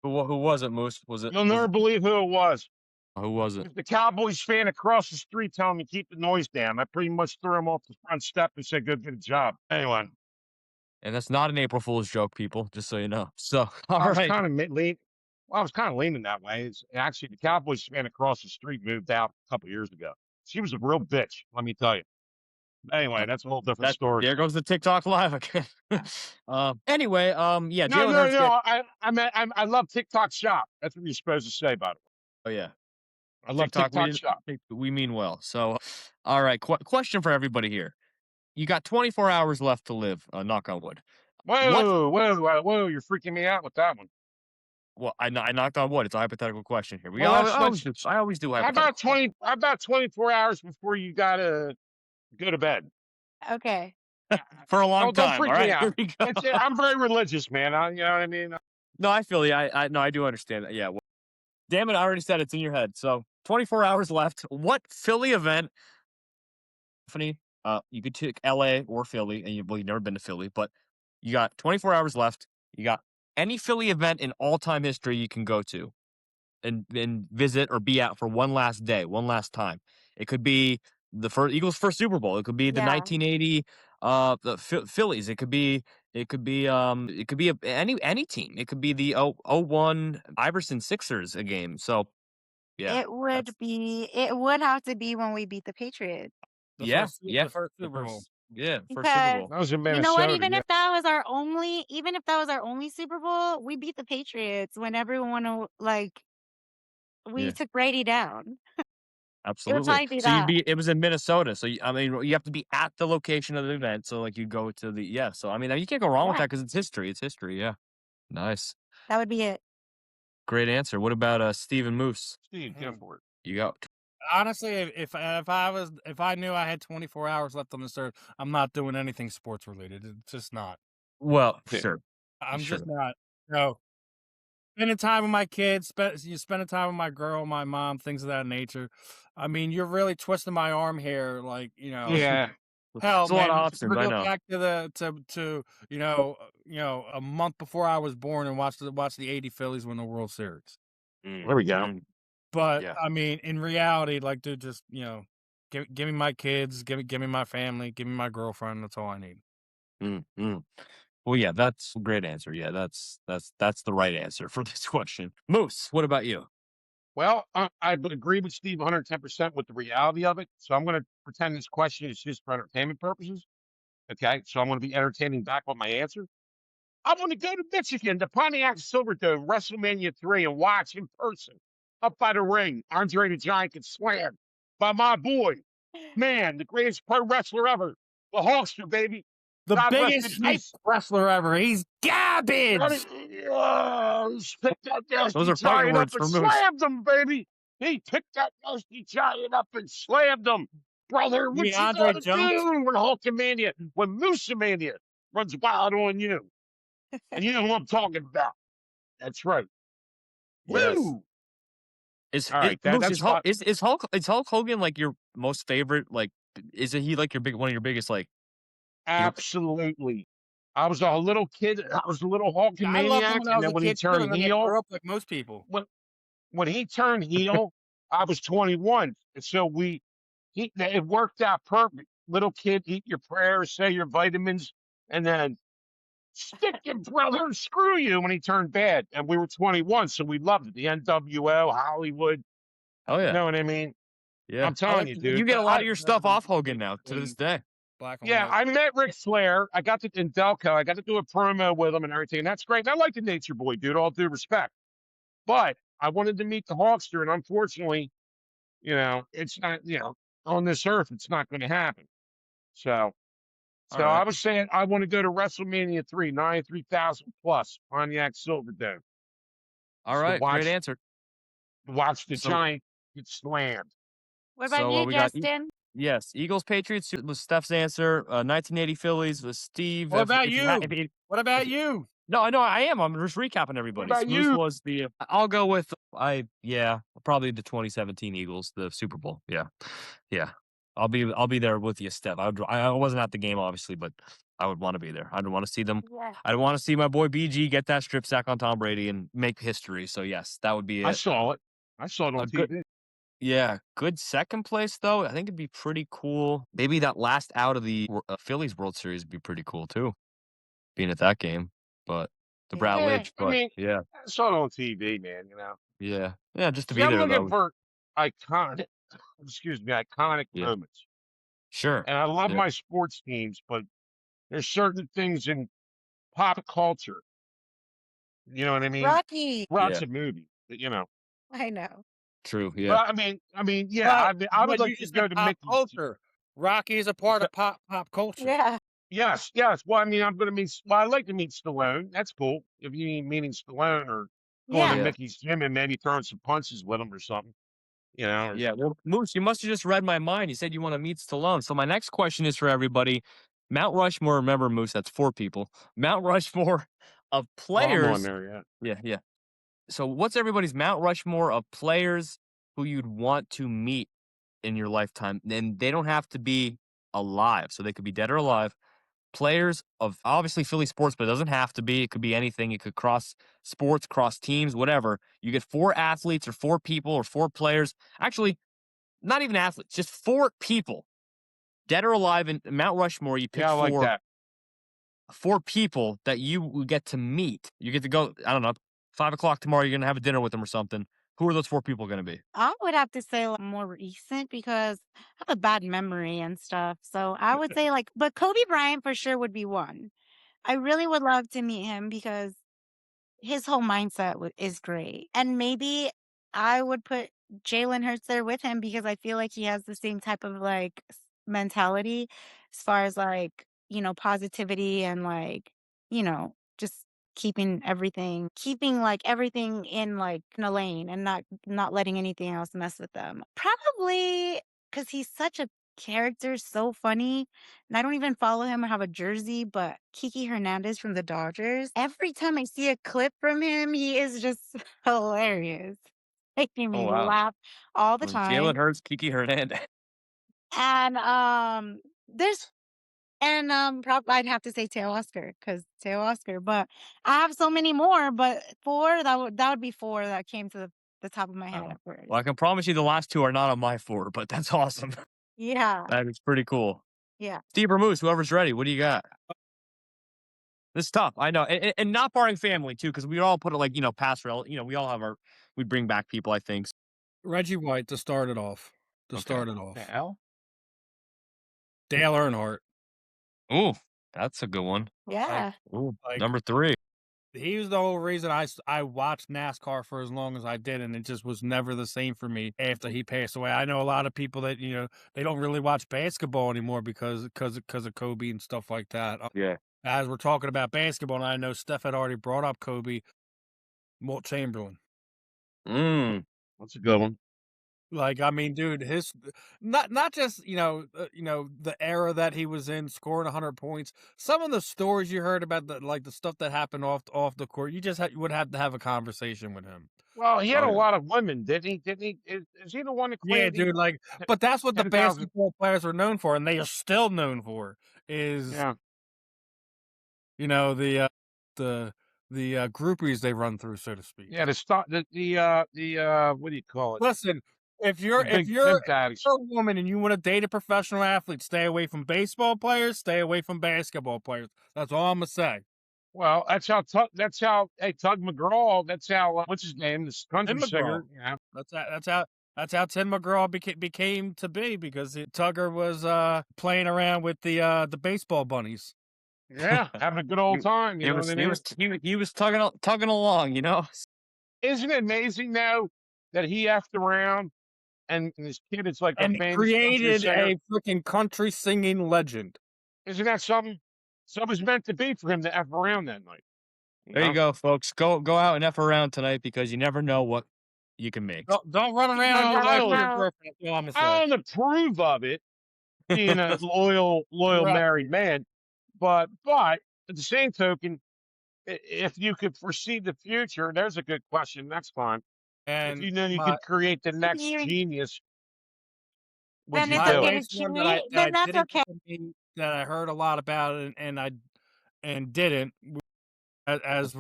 Who was it, Moose? You'll never believe who it was. Who was It it? was the Cowboys fan across the street telling me keep the noise down. I pretty much threw him off the front step and said, "Good job." Anyway, And that's not an April Fool's joke, people. Just so you know. So, all I was right. kind of lean. Well, I was kind of leaning that way. It's actually the Cowboys fan across the street moved out a couple years ago. She was a real bitch, let me tell you. Anyway, that's a whole different That story. there goes the TikTok live again. Anyway, yeah, No, Jalen no, Hurts get. no. I love TikTok shop. That's what you're supposed to say, by the way. Oh yeah, I love TikTok. We TikTok didn't. shop. We mean well. So, all right. Question for everybody here. You got 24 hours left to live. Knock on wood. What? Whoa! You're freaking me out with that one. Well, I knocked on wood. It's a hypothetical question here. Well, let's. I always do How about hypothetical. 20? How about 24 hours before you gotta go to bed? Okay. For a long Don't time. All freak me right. out. Here we go. I'm very religious, man. You know what I mean? No, I feel you. I no, I do understand that. Yeah. Well, damn it! I already said it's in your head. So 24 hours left. What Philly event? Tiffany, you could take LA or Philly, and you've never been to Philly, but you got 24 hours left. You got any Philly event in all time history you can go to and visit or be at for one last day, one last time. It could be the Eagles' first Super Bowl. It could be the Yeah. 1980 the Phillies. It could be any team. It could be the 01 Iverson Sixers a game. So yeah, that's It would have to be when we beat the Patriots. yeah, yeah. The first The Super Bowl. first yeah, first Super Because Bowl. That was in you know what? Minnesota. Yeah. Even if that was our only Super Bowl, we beat the Patriots when we Yeah. took Brady down. It would Absolutely. probably be So that. it was in Minnesota. So I mean, you have to be at the location of the event. So like you go to the yeah. So I mean, you can't go wrong with Yeah, that because it's history. It's history. Yeah. Nice. that would be it. Great answer. What about Stephen Moose? Steve, go for it. You got Honestly, if I knew I had 24 hours left on this earth, I'm not doing anything sports related. It's just not. well, Yeah. sure, I'm sure. just not. No. Spending time with my kids, spending time with my girl, my mom, things of that nature. I mean, you're really twisting my arm here, like Yeah. hell, There's a lot man. of You options. ever I go know. back to a month before I was born and watch the '80 Phillies win the World Series. There we go. But Yeah. I mean, in reality, like, dude, just give me my kids, give me my family, give me my girlfriend. That's all I need. Mm. Well, yeah, that's a great answer. Yeah, that's the right answer for this question. Moose, what about you? Well, I agree with Steve 110% with the reality of it. So I'm going to pretend this question is just for entertainment purposes. Okay, so I'm going to be entertaining back with my answer. I want to go to Michigan, the Pontiac Silverdome, WrestleMania 3, and watch in person, up by the ring, Andre the Giant gets slammed by my boy, man, the greatest pro wrestler ever, the Hulkster, baby. The God rest in biggest hype peace. wrestler ever. He's garbage. He picked that Those nasty are fighting giant up words and for Moose. slammed him, baby. He picked that nasty giant up and slammed him. Brother, You what mean you Andre gonna Jones? do when Hulkamania, when Moosamania runs wild on you? And you know who I'm talking about. That's right. Yes. Woo! Is All it right, Moose, that's my is Hulk Hogan like your most favorite? Like, is it he like your one of your biggest like heel? absolutely. I was a little kid. I was a little I loved him Hulkamaniac, when I and was then a when he kid too, turned and then I heel, grew up like most people. when he turned heel, I was 21, and so it worked out perfect. Little kid, eat your prayers, say your vitamins, and then stick your brother, screw you when he turned bad. And we were 21, so we loved it. The NWO, Hollywood, Oh you yeah, know what I mean? yeah. I'm I telling like you, the You dude. get a different. I lot of like your the stuff difference off Hogan now to between this day. black and Yeah, white. I met Ric Flair. I got to in Delco. I got to do a promo with him and everything. And that's great. And I like the Nature Boy, dude. All due respect. But I wanted to meet the Hawkster, and unfortunately, it's not. On this earth, it's not going to happen. So, All so I right, was saying I want to go to WrestleMania 3, 93,000 plus Pontiac Silverdome, all just to right. Great watch answer. the So Giant get slammed. What about so you, we got Justin? yes, Eagles Patriots was Steph's answer. 1980 Phillies was Steve. What about If you had you? if you, What about if you, you? no, I know I am. I'm just recapping What everybody's. about Moose you? was the. I'll go with probably the 2017 Eagles, the Super Bowl. Yeah, yeah. I'll be there with you, Steph. I wasn't at the game obviously, but I would want to be there. I'd want to see them. Yeah. I'd want to see my boy BG get that strip sack on Tom Brady and make history. So yes, that would be I it. saw it. I saw it A on good TV. Yeah, good second place though. I think it'd be pretty cool. Maybe that last out of the Phillies World Series would be pretty cool too, being at that game. But the Yeah, Ridge, I but mean, yeah, I saw it on TV, man. yeah, just to See, be I'm there looking though. for iconic, iconic Yeah, moments. sure. And I love Yeah, my sports teams, but there's certain things in pop culture. You know what I mean? Rocky. Rock's yeah, a movie, but. I know. true. Yeah, But I mean, yeah. But I would but you like to just said go to pop Mickey's. culture. Rocky is a What's part that? of pop culture. Yeah. Yes, yes. Well, I mean, I'm going to meet. Well, I like to meet Stallone. That's cool. If you mean meeting Stallone or going to Yeah. yeah, Mickey's gym and maybe throwing some punches with him or something. Or yeah. Well, Moose, you must have just read my mind. You said you want to meet Stallone. So my next question is for everybody. Mount Rushmore. Remember, Moose, that's 4 people. Mount Rushmore of oh, I'm on players. there yet. Yeah, yeah. So what's everybody's Mount Rushmore of players who you'd want to meet in your lifetime? And they don't have to be alive. So they could be dead or alive. Players of obviously Philly sports, but it doesn't have to be. It could be anything. It could cross sports, cross teams, whatever. You get 4 athletes or 4 people or 4 players. Actually, not even athletes, just 4 people, dead or alive in Mount Rushmore. You pick Yeah, I like four that. 4 people that you will get to meet. You get to go, I don't know, 5 o'clock tomorrow, you're gonna have a dinner with them or something. Who are those 4 people gonna be? I would have to say like, more recent because I have a bad memory and stuff. So I would say but Kobe Bryant for sure would be one. I really would love to meet him because his whole mindset is great. And maybe I would put Jalen Hurts there with him because I feel like he has the same type of mentality as far as positivity and just keeping everything in a lane and not letting anything else mess with them. Probably because he's such a character, so funny, and I don't even follow him or have a jersey, but Kiki Hernandez from the Dodgers. Every time I see a clip from him, he is just hilarious, making Oh me wow. laugh all the Jalen time. Hurts, Kiki Hernandez. And there's and probably I'd have to say Teo Oscar because Teo Oscar, but I have so many more. But four that would be four that came to the top of my head Oh. at first. Well, I can promise you the last 2 are not on my 4, but that's awesome. Yeah, That is pretty cool. yeah. Steve or Moose, whoever's ready, what do you got? This is tough. I know. And not barring family too, because we all put it past we all have we bring back people, I think. Reggie White to start it off. Okay. The hell? Dale Earnhardt. Ooh, that's a good one. Like Yeah. Ooh, like number 3. he was the whole reason I watched NASCAR for as long as I did, and it just was never the same for me after he passed away. I know a lot of people that they don't really watch basketball anymore because of Kobe and stuff like that. Yeah. As we're talking about basketball, and I know Steph had already brought up Kobe, Wilt Chamberlain. Mm. That's a good one. Like, I mean, dude, his not just the era that he was in, scoring 100 points. Some of the stories you heard about the stuff that happened off the court, you just would have to have a conversation with him. Well, he had Oh, a yeah. lot of women, didn't he? Didn't he? Is he the one that Yeah, claimed he dude. Like, but that's what the 10,000? basketball players are known for, and they are still known for is Yeah. you know the uh, the groupies they run through, so to speak. Yeah, what do you call it? Listen, if The you're if big you're big daddies. a woman and you want to date a professional athlete, stay away from baseball players, stay away from basketball players. That's all I'm gonna say. Well, hey, Tug McGraw, that's how what's his name? This Tim country McGraw. singer. Yeah. That's how Tim McGraw became to be because Tugger was playing around with the baseball bunnies. Yeah, having a good old time, you He know what was I he mean? was he was tugging along, you know? Isn't it amazing though that he effed around and his kid is like a And famous country created singer? a freaking country singing legend. Isn't that something? So it was meant to be for him to F around that night. You There you know? go, folks. Go out and F around tonight because you never know what you can make. Don't run You around know, your wife or your I girlfriend. That's all I'm gonna I say. don't approve of it, being a loyal Right. married man, but at the same token, if you could foresee the future, there's a good question next time. If And you know you my could create the next You genius, would then you it's my do it? okay. last Can one that I we that then I that's didn't okay. get to meet, that I heard a lot about and didn't as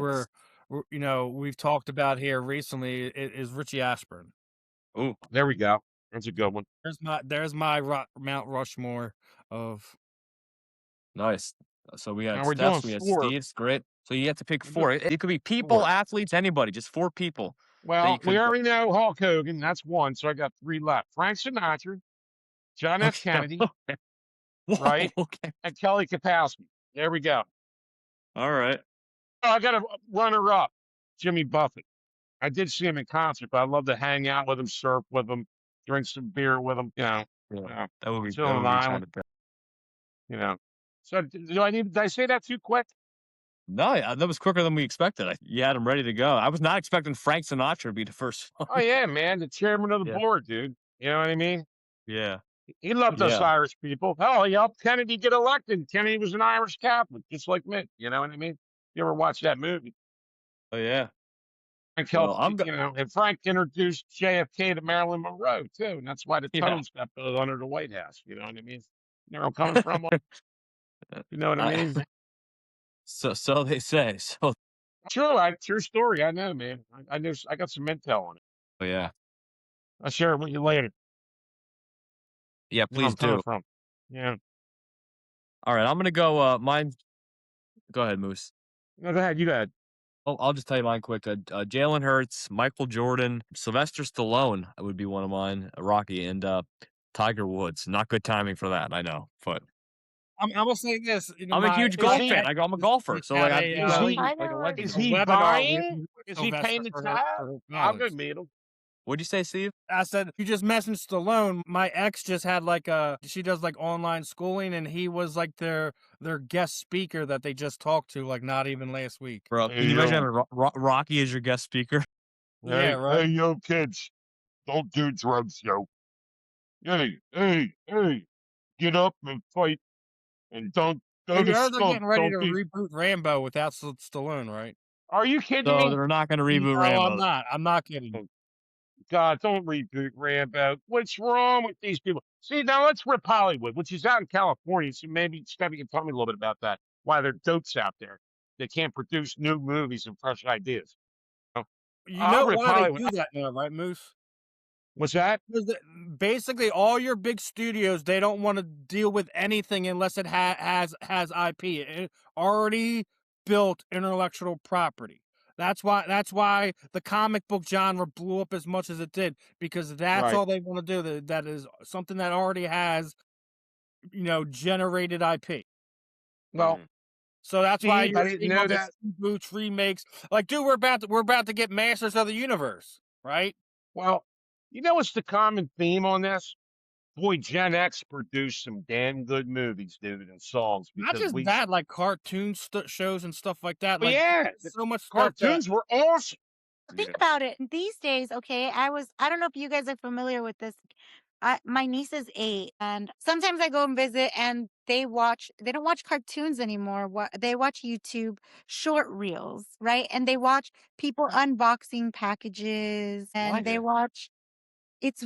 we've talked about here recently is Richie Ashburn. Ooh, There we go. That's a good one. There's my Mount Rushmore of nice. So we Now had we're doing Steph's, we had 4. Steve's, great. So you have to pick We're doing 4. It could be people, 4. athletes, anybody, just 4 people that you Well, we could already know Hulk Hogan. That's 1, so I got 3 left. Frank Sinatra, John F. Okay. Kennedy, Whoa, right? okay. And Kelly Kapowski. There we go. All right. Oh, I got a runner up, Jimmy Buffett. I did see him in concert, but I love to hang out with him, surf with him, drink some beer with him, Yeah. you know, That chill on would an be island, kind of bad. you know. So did I say that too quick? No, yeah, that was quicker than we expected. You had him ready to go. I was not expecting Frank Sinatra to be the first one. Oh yeah, man, the chairman of the Yeah. board, dude. You know what I mean? Yeah. He loved us Yeah. Irish people. Hell, he helped Kennedy get elected. Kennedy was an Irish Catholic, just like me. You know what I mean? You ever watch that movie? Oh, yeah. Frank Well, helped, and Frank introduced JFK to Marilyn Monroe too, and that's why the yeah. tunnels got built under the White House. You know what I mean? You know where I'm coming from? You know what I I, mean? so they say. So, True story. I know, man. I know. I got some intel on it. yeah. I'll share it with you later. Yeah, You know where please I'm coming do. from. Yeah. All right. I'm going to go. Mine. Go ahead, Moose. No, go ahead. You go ahead. I'll just tell you mine quick. Jalen Hurts, Michael Jordan, Sylvester Stallone would be one of mine. Rocky and Tiger Woods. Not good timing for that, I know, but I'm gonna say this. I'm a huge Is golf he? fan. I'm a golfer, so like Had Is he? like a legend. Is a he webinar buying? with Is he Sylvester paying the for tab? her I'll go college. meet him. What'd you say, Steve? I said, you just mentioned Stallone. My ex just had she does like online schooling, and he was like their guest speaker that they just talked to, like not even last week. Bro, Hey can you imagine yo, having Rocky as your guest speaker? Yeah, right. hey yo, kids, don't do drugs, yo. Hey, get up and fight, and don't Well, go you to heard they're skunk. getting ready Don't to be. reboot Rambo without Stallone, right? Are you kidding So me? they're not going to No, reboot I'm Rambo. not. I'm not kidding. Oh, God, don't reboot Rambo. What's wrong with these people? See, now let's rip Hollywood, which is out in California. So maybe Steffi can tell me a little bit about that. Why they're dopes out there. They can't produce new movies and fresh ideas. Oh, You I'll know rip why they Hollywood. do that now, right, Moose? What's that? Because basically all your big studios, they don't want to deal with anything unless it has IP, already built intellectual property. That's why the comic book genre blew up as much as it did, because that's Right. all they want to do. That is something that already has generated IP. Well, Mhm. So that's why Steve, you're I didn't seeing all know these that. reboots, remakes. Like, dude, we're about to get Masters of the Universe, right? Well, you know what's the common theme on this? Boy, Gen X produced some damn good movies, dude, and songs Not because just that, like cartoon shows and stuff like that. Like, yeah, the so much stuff that cartoons were awesome. Think Yeah. about it. These days, okay, I don't know if you guys are familiar with this. My niece is 8, and sometimes I go and visit, and they don't watch cartoons anymore. They watch YouTube short reels, right? And they watch people unboxing packages, and What? they Yeah. watch it's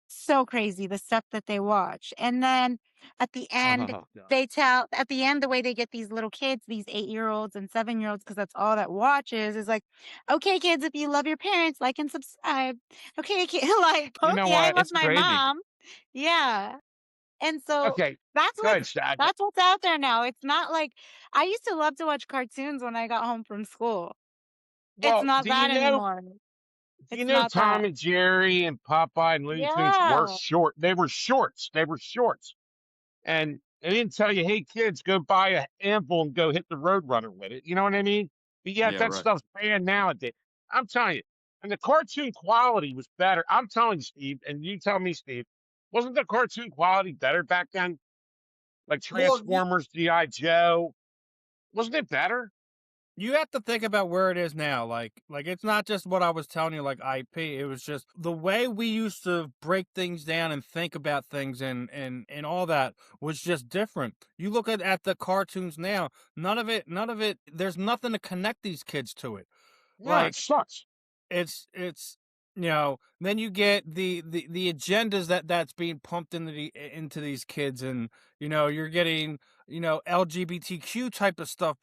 so crazy the stuff that they watch. And then at the end, Oh, God. at the end, the way they get these little kids, these 8-year-olds and 7-year-olds, because that's all that watches, is like, okay, kids, if you love your parents, like and subscribe. Okay, like, You know okay, I what? love It's my crazy. mom. Yeah. And so Okay, that's go what's ahead, Sad. that's what's out there now. It's not like I used to love to watch cartoons when I got home from school. It's Well, not that anymore. do you It's know not that. Tom and Jerry and Popeye and Looney Tunes were Yeah. short? They were shorts. They were shorts. And they didn't tell you, hey, kids, go buy a anvil and go hit the Roadrunner with it. You know what I mean? But yet Yeah, that right. stuff's banned nowadays. I'm telling you. And the cartoon quality was better. I'm telling you, Steve, and you tell me, Steve, wasn't the cartoon quality better back then? Like well, Transformers, G.I. Joe. Wasn't it better? you have to think about where it is now. Like it's not just what I was telling you, like IP. It was just the way we used to break things down and think about things and all that was just different. You look at the cartoons now, none of it, there's nothing to connect these kids to it. Yeah, it Like sucks. it's then you get the agendas that's being pumped into these kids, and you're getting LGBTQ type of stuff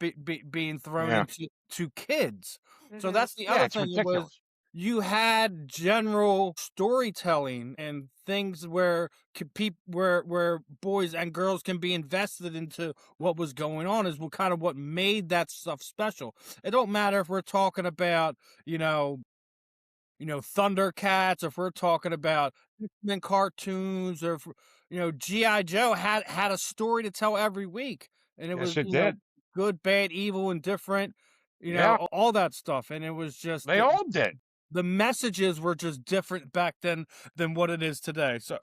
being thrown Yeah. into to kids. So Mhm. that's the Yeah, other it's thing. It was ridiculous. you had general storytelling and things where where boys and girls can be invested into what was going on is what made that stuff special. It don't matter if we're talking about you know Thundercats, if we're talking about X-Men cartoons, or if, GI Joe had a story to tell every week, and it Yes, was it did. good, bad, evil, and different, Yeah, all that stuff, and it was just they all did. the messages were just different back then than what it is today. So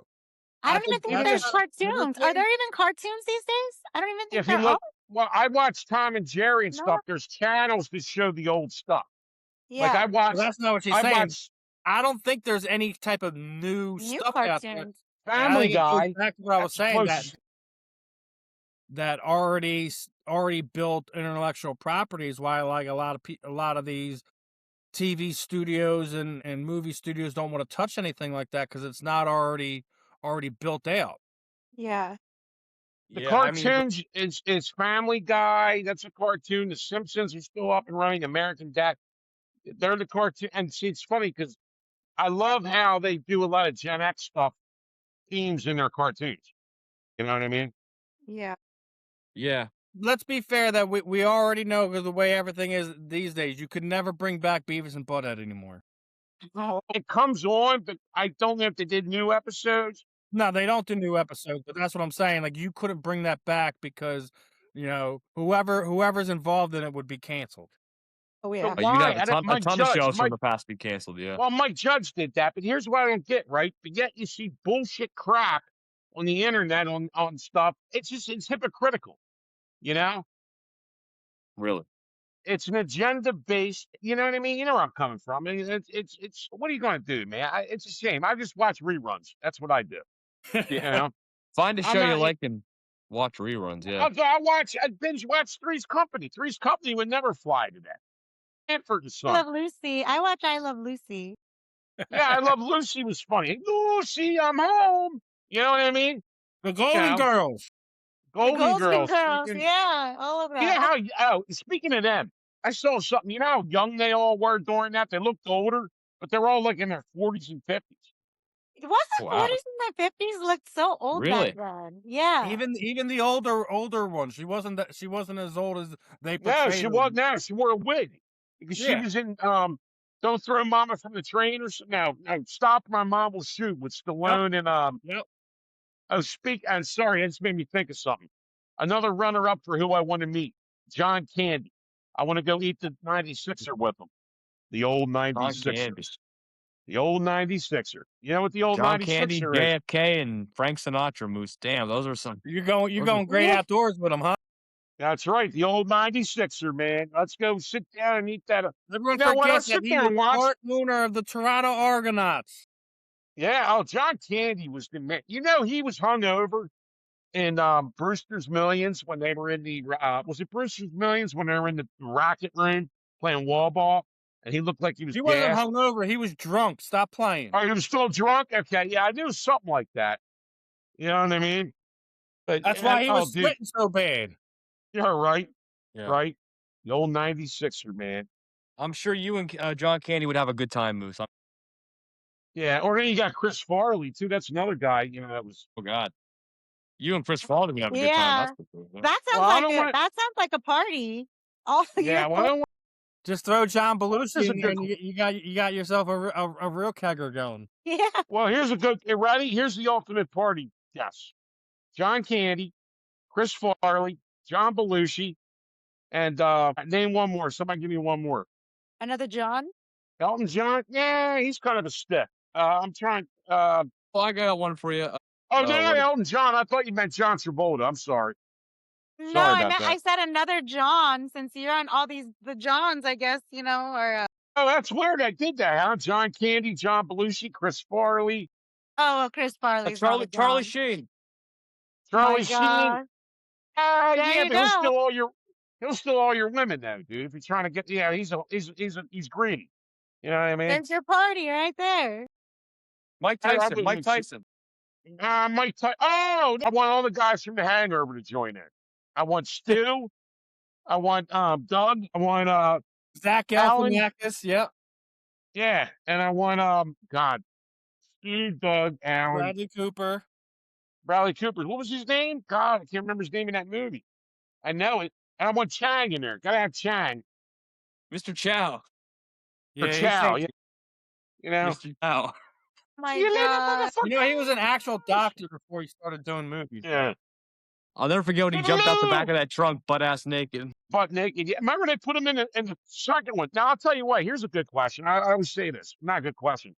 I I don't even think think You that's there's just, another cartoons. Are thing. there even cartoons these days? I don't even think if you there are. look, well, I watch Tom and Jerry and No. stuff. There's channels that show the old stuff. Like Yeah. Well, that's not what she's I saying. watched I don't think there's any type of new New stuff out there. cartoons. And I Family think it goes Guy. back to what I was That's the saying, that closest. already built intellectual properties. Why, like, a lot of these TV studios and movie studios don't want to touch anything like that because it's not already built out. Yeah. The Yeah, I mean, cartoons is Family Guy. That's a cartoon. The Simpsons are still up and running. American Dad. They're the cartoon. And see, it's funny because I love how they do a lot of Gen X stuff, themes in their cartoons. You know what I mean? Yeah. yeah. Let's be fair that we already know, because the way everything is these days, you could never bring back Beavis and Butthead anymore. Oh, It comes on, but I don't know if they did new episodes. No, they don't do new episodes, but that's what I'm saying. Like, you couldn't bring that back because whoever's involved in it would be canceled. oh But yeah. You'd why? have I don't, a Mike ton of Judge, shows from Mike. the past be canceled. Yeah. Well, Mike Judge did that, but here's what I don't get, right? But yet you see bullshit crap on the internet on stuff. It's hypocritical, you know? Really. It's an agenda based. You know what I mean? You know where I'm coming from. I mean, it's. What are you going to do, man? It's a shame. I just watch reruns. That's what I do. You know, Find a I'm show you not. like and watch reruns. Yeah. I binge watch Three's Company. Three's Company would never fly today. Stanford and I Son. Love Lucy. I watch I Love Lucy. Yeah, I love Lucy was funny. Lucy, I'm home. You know what I mean? The You Golden know, Girls. The Golden Golden Girls, Girls. freaking. Yeah. All of You know that. how? Oh, speaking of them, I saw something. You know how young they all were during that? They looked older, but they're all like in their 40s and 50s. It was the Wow. 40s and the 50s looked so old back Really? then. Yeah. Even the older ones. She wasn't as old as they No, portrayed she her. was. No, she wore a wig because she Yeah. was in Don't Throw Mama from the Train or something. No, Stop, My Mom Will Shoot with Yep. Stallone and Yep. Oh, speak. I'm sorry, that just made me think of something. Another runner-up for who I want to meet, John Candy. I want to go eat the 96er with him. The old John 96er. Candy. The old 96er. You know what the old John Candy, 96er is? JFK, and Frank Sinatra, Moose. Damn, those are some. You're going Those are- great outdoors with him, huh? That's right. The old 96er, man. Let's go sit down and eat that. Everyone You know what? I'll forgets sit that he there was and watch. part owner of the Toronto Argonauts. Yeah. Oh, John Candy was the man. You know, he was hungover in Brewster's Millions when they were in the was it Brewster's Millions when they were in the racket room playing wall ball, and he looked like he was He wasn't gassed. hungover. He was drunk. Stop playing. Oh, he was still drunk. Okay, yeah, I knew something like that. You know what I mean? But That's why he oh, was dude, sweating so bad. you're right, Yeah. right. The old 96er, man. I'm sure you and John Candy would have a good time, Moose. Yeah, or then you got Chris Farley too. That's another guy. You know, that was. Oh God, you and Chris Farley would have a good time. Yeah. That's for sure. Yeah. That sounds Well, I like don't wanna- that sounds like a party. All Yeah, year well, I don't Just throw John This is Belushi a in there, good and you got yourself a real kegger going. Yeah. Well, here's a good. You ready? Here's the ultimate party. Yes, John Candy, Chris Farley, John Belushi, and name one more. Somebody give me one more. Another John? Elton John. Yeah, he's kind of a stick. I'm trying. Well, I got one for you. Oh no, what- Elton John. I thought you meant John Travolta. I'm sorry. No, Sorry about I that. said another John, since you're on all the Johns, I guess, or Oh, that's weird. I did that, huh? John Candy, John Belushi, Chris Farley, Chris Farley's not Charlie a John. Sheen. Charlie My Sheen. God. Yeah, There you but he'll go. steal all your women though, dude. If you're trying to get, yeah, he's greedy. You know what I mean? There's your party right there. Mike I Tyson. wouldn't Mike even Tyson. Mike Tyson. Oh, I want all the guys from The Hangover to join in. I want Stu. I want Doug. I want Zach Alan. Galifianakis, yep. yeah, and I want God, Stu, Doug, Alan, Bradley Cooper. Bradley Cooper. What was his name? God, I can't remember his name in that movie. I know it. And I want Chang in there. Gotta have Chang. Mr. Chow. Or Yeah, he's Chow. saying- You know. Mr. Chow. My You little God. motherfucker. he was an actual doctor before he started doing movies. Yeah. I'll never forget when he jumped out the back of that trunk, butt ass naked. Butt naked. Yeah. Remember they put him in the second one. Now I'll tell you what. Here's a good question. I always say this. Not a good question.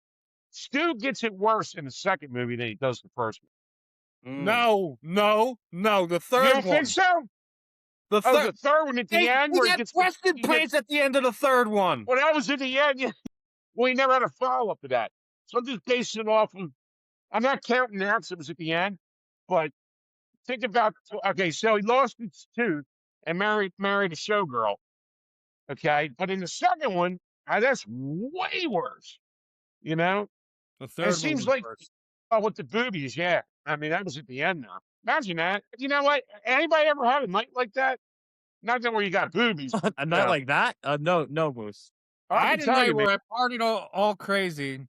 Stu gets it worse in the second movie than he does the first one. No. The You third don't one. think so? The Oh, third. the third one at the end He where he got gets breasted he gets- plates at the end of the third one. Well, that was at the end. Yeah. Well, he never had a follow up to that. So I'm just basing it off of. I'm not counting that. So it was at the end, but think about. Okay, so he lost his tooth and married a showgirl. Okay, but in the second one, that's way worse. You know, The And third it one seems was like worse. with the boobies. Yeah, I mean that was at the end now. Imagine that. You know what? Anybody ever had a night like that? Not that where you got boobies. A night like that? No, Moose. I I had can a tell night you, man. where I partied all crazy.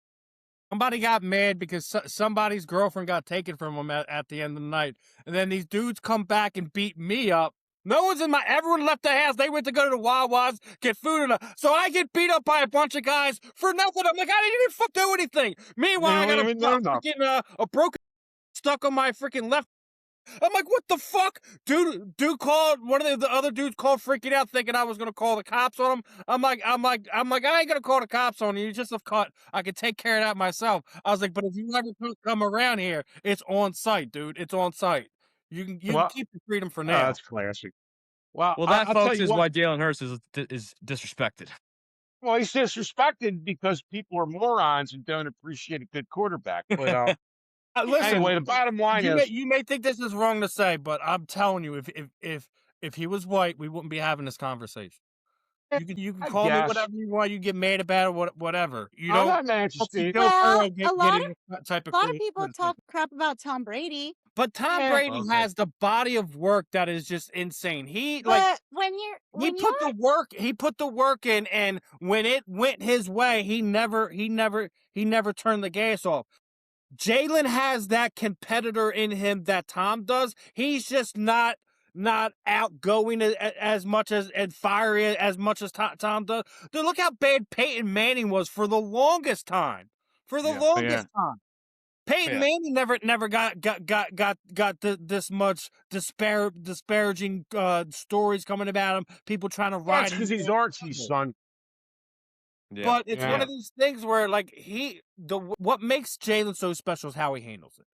Somebody got mad because somebody's girlfriend got taken from him at the end of the night. And then these dudes come back and beat me up. No one's in everyone left the house. They went to go to the Wawa's, get food. So I get beat up by a bunch of guys for nothing. I'm like, I didn't even do anything. Meanwhile, I You don't even know got a broken stuck on my freaking left. I'm like, what the fuck? Dude called, one of the other dudes called freaking out thinking I was going to call the cops on him. I'm like, I ain't going to call the cops on you. You just have caught, I can take care of that myself. I was like, but if you ever come around here, it's on site, dude. It's on site. You can keep your freedom for now. That's classic. Well, That, I'll tell folks, you is what. why Jalen Hurts is disrespected. Well, he's disrespected because people are morons and don't appreciate a good quarterback. But Listen, anyway, the bottom line is, you may think this is wrong to say, but I'm telling you, if he was white, we wouldn't be having this conversation. You can I call me guess. whatever you want. You get mad about it, whatever. You I'm don't. not mad at you, Steve. Well, Burrow a lot getting that type A lot of criticism. people talk crap about Tom Brady, But Tom Yeah. Brady Okay. has the body of work that is just insane. He but when he put the work in, and when it went his way, he never turned the gas off. Jalen has that competitor in him that Tom does. He's just not outgoing as much and fiery as much as Tom does. Dude, look how bad Peyton Manning was for the longest time. Yeah. Time. Peyton Yeah. Manning never got this much disparaging stories coming about him. People trying to Yeah, ride it's because him he's down. Archie's son. Yeah. But it's one Yeah. of these things where, like, what makes Jalen so special is how he handles it.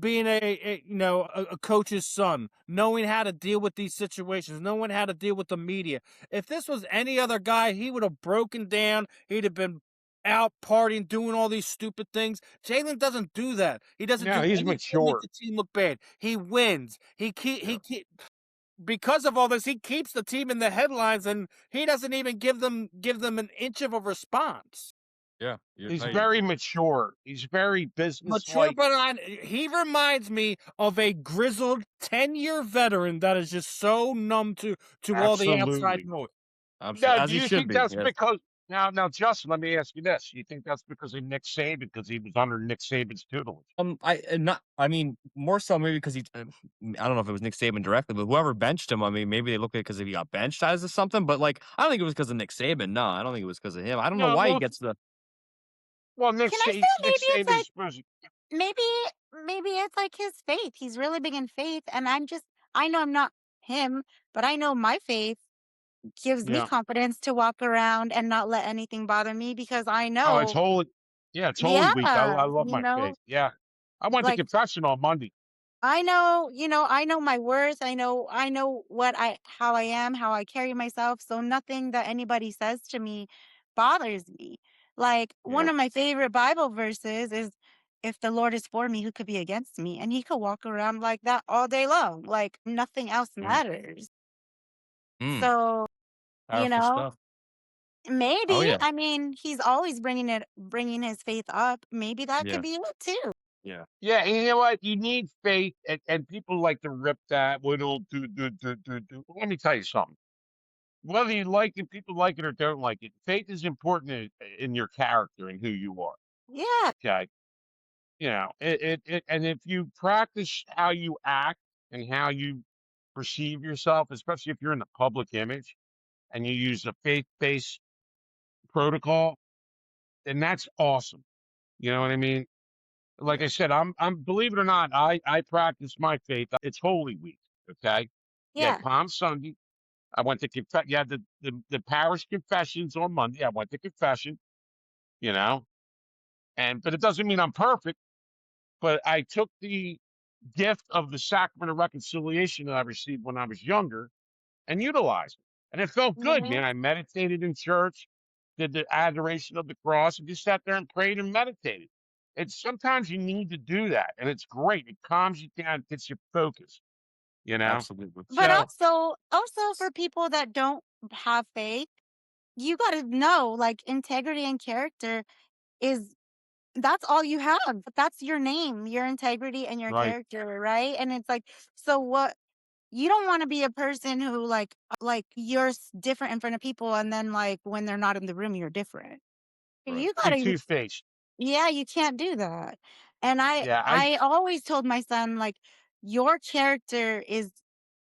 Being a coach's son, knowing how to deal with these situations, knowing how to deal with the media. If this was any other guy, he would have broken down. He'd have been out partying, doing all these stupid things. Jalen doesn't do that. He doesn't Yeah, do he's anything to make mature. the team look bad. He wins. Yeah. Because of all this, he keeps the team in the headlines, and he doesn't even give them an inch of a response. Yeah. He's very mature. He's very Mature, businesslike. but he reminds me of a grizzled 10-year veteran that is just so numb to all the outside Absolutely. noise. Now, As do he you should think be. that's Yes. because now, Justin? Let me ask you this: you think that's because of Nick Saban, because he was under Nick Saban's tutelage? I mean, more so maybe because I don't know if it was Nick Saban directly, but whoever benched him, I mean, maybe they look at it because he got benched as or something. But like, I don't think it was because of Nick Saban. No, I don't think it was because of him. I don't know No, why he well, gets the. Can I say Nick maybe it's Saban's like supposed. maybe maybe it's like his faith. He's really big in faith, and I know I'm not him, but I know my faith gives me Yeah. confidence to walk around and not let anything bother me because I Oh, it's know, holy. Yeah, it's Holy yeah, Week. I love my faith. Yeah, I went to like confession on Monday. I know, I know my worth. I know how I am, how I carry myself. So nothing that anybody says to me bothers me. Like one Yeah. of my favorite Bible verses is if the Lord is for me, who could be against me? And he could walk around like that all day long. Like nothing else Mm, matters. mm, So, you powerful know, stuff. Oh maybe, yeah. I mean, he's always bringing his faith up. Maybe that could Yeah. be it too. Yeah. Yeah, and you know what? You need faith, and people like to rip that. We don't do. Let me tell you something. Whether you like it, people like it or don't like it, faith is important in your character and who you are. Yeah. Okay, and if you practice how you act and how you perceive yourself, especially if you're in the public image, and you use a faith-based protocol, then that's awesome. You know what I mean? Like I said, I'm believe it or not, I practice my faith. It's Holy Week, okay? You had Yeah. Palm Sunday. I went to confess. You had the parish confessions on Monday. I went to confession, you know, but it doesn't mean I'm perfect. But I took the gift of the sacrament of reconciliation that I received when I was younger and utilized it, and it felt good, Mhm. man. I meditated in church, did the adoration of the cross, and just sat there and prayed and meditated. It's sometimes you need to do that, and it's great. It calms you down, gets you focused, you know. Absolutely. But So also for people that don't have faith, you gotta know, like, integrity and character is that's all you have. That's your name, your integrity and your right, character, right? And it's like, so what you don't wanna be a person who, you're different in front of people, and then, like, when they're not in the room, you're different. right. You Too gotta two faced. Yeah, you can't do that. And Yeah, I always told my son, like, your character is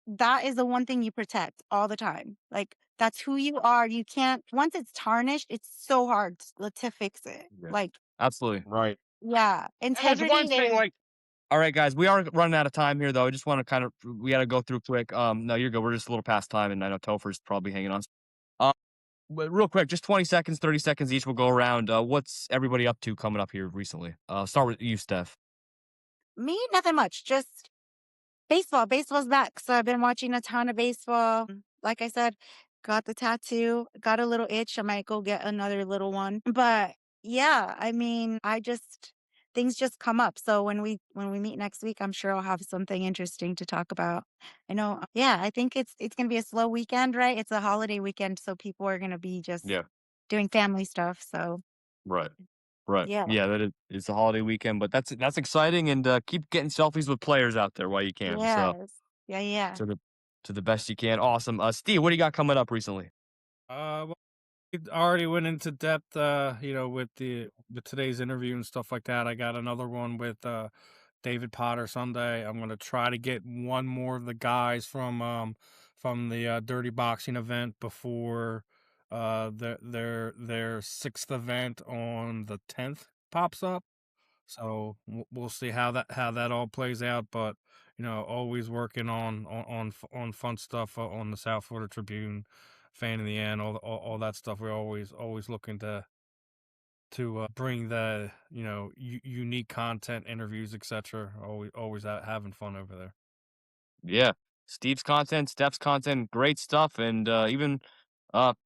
that is the one thing you protect all the time. Like, that's who you are. You can't once it's tarnished, it's so hard to fix it. Yeah. Like, Absolutely. right. yeah, And there's one integrity thing is like All right, guys, we are running out of time here, though. I just want to we got to go through quick. No, you're good. We're just a little past time, and I know Topher's probably hanging on. Uh, but real quick, just 20 seconds, 30 seconds each. We'll go around. What's everybody up to coming up here recently? Start with you, Steph. me, nothing much. Just baseball. Baseball's back. So I've been watching a ton of baseball. Like I said, got the tattoo, got a little itch. I might go get another little one. But yeah, I mean, things just come up. So when we meet next week, I'm sure I'll have something interesting to talk about. I know. Yeah, I think it's gonna be a slow weekend, right? It's a holiday weekend, so people are gonna be just Yeah. doing family stuff. So Right. Right. yeah. Yeah, that is it's a holiday weekend, but that's exciting, and keep getting selfies with players out there while you can. So Yes. Yeah, yeah. to the to the best you can. Awesome. Steve, what do you got coming up recently? Well, we already went into depth, with today's interview and stuff like that. I got another one with David Potter Sunday. I'm gonna try to get one more of the guys from the Dirty Boxing event before their sixth event on the 10th. pops up. So we'll see how that all plays out. But always working on fun stuff on the South Florida Tribune, Fan in the End, all that stuff. We're always looking to bring the unique content, interviews, etc. Always out having fun over there. Yeah, Steve's content, Steph's content, great stuff, and even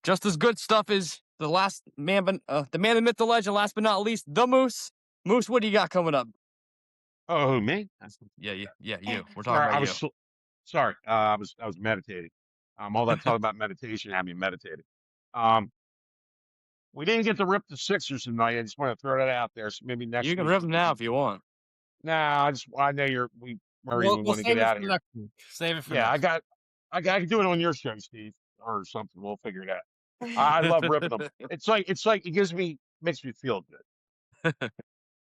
just as good stuff is the last man, the man, the myth, the legend. Last but not least, the Moose. Moose, what do you got coming up? Oh, who, me? Yeah, you. We're talking Sorry, about you. Sorry, I was meditating. All that talk about meditation had me meditating. We didn't get to rip the Sixers tonight. I just want to throw that out there. So maybe next You can week. rip them now if you want. Nah, I know we We'll want to get save it out for of here. next week. Save it for Yeah, next. I can do it on your show, Steve, or something. We'll figure it out. I love ripping them. It's like it makes me feel good.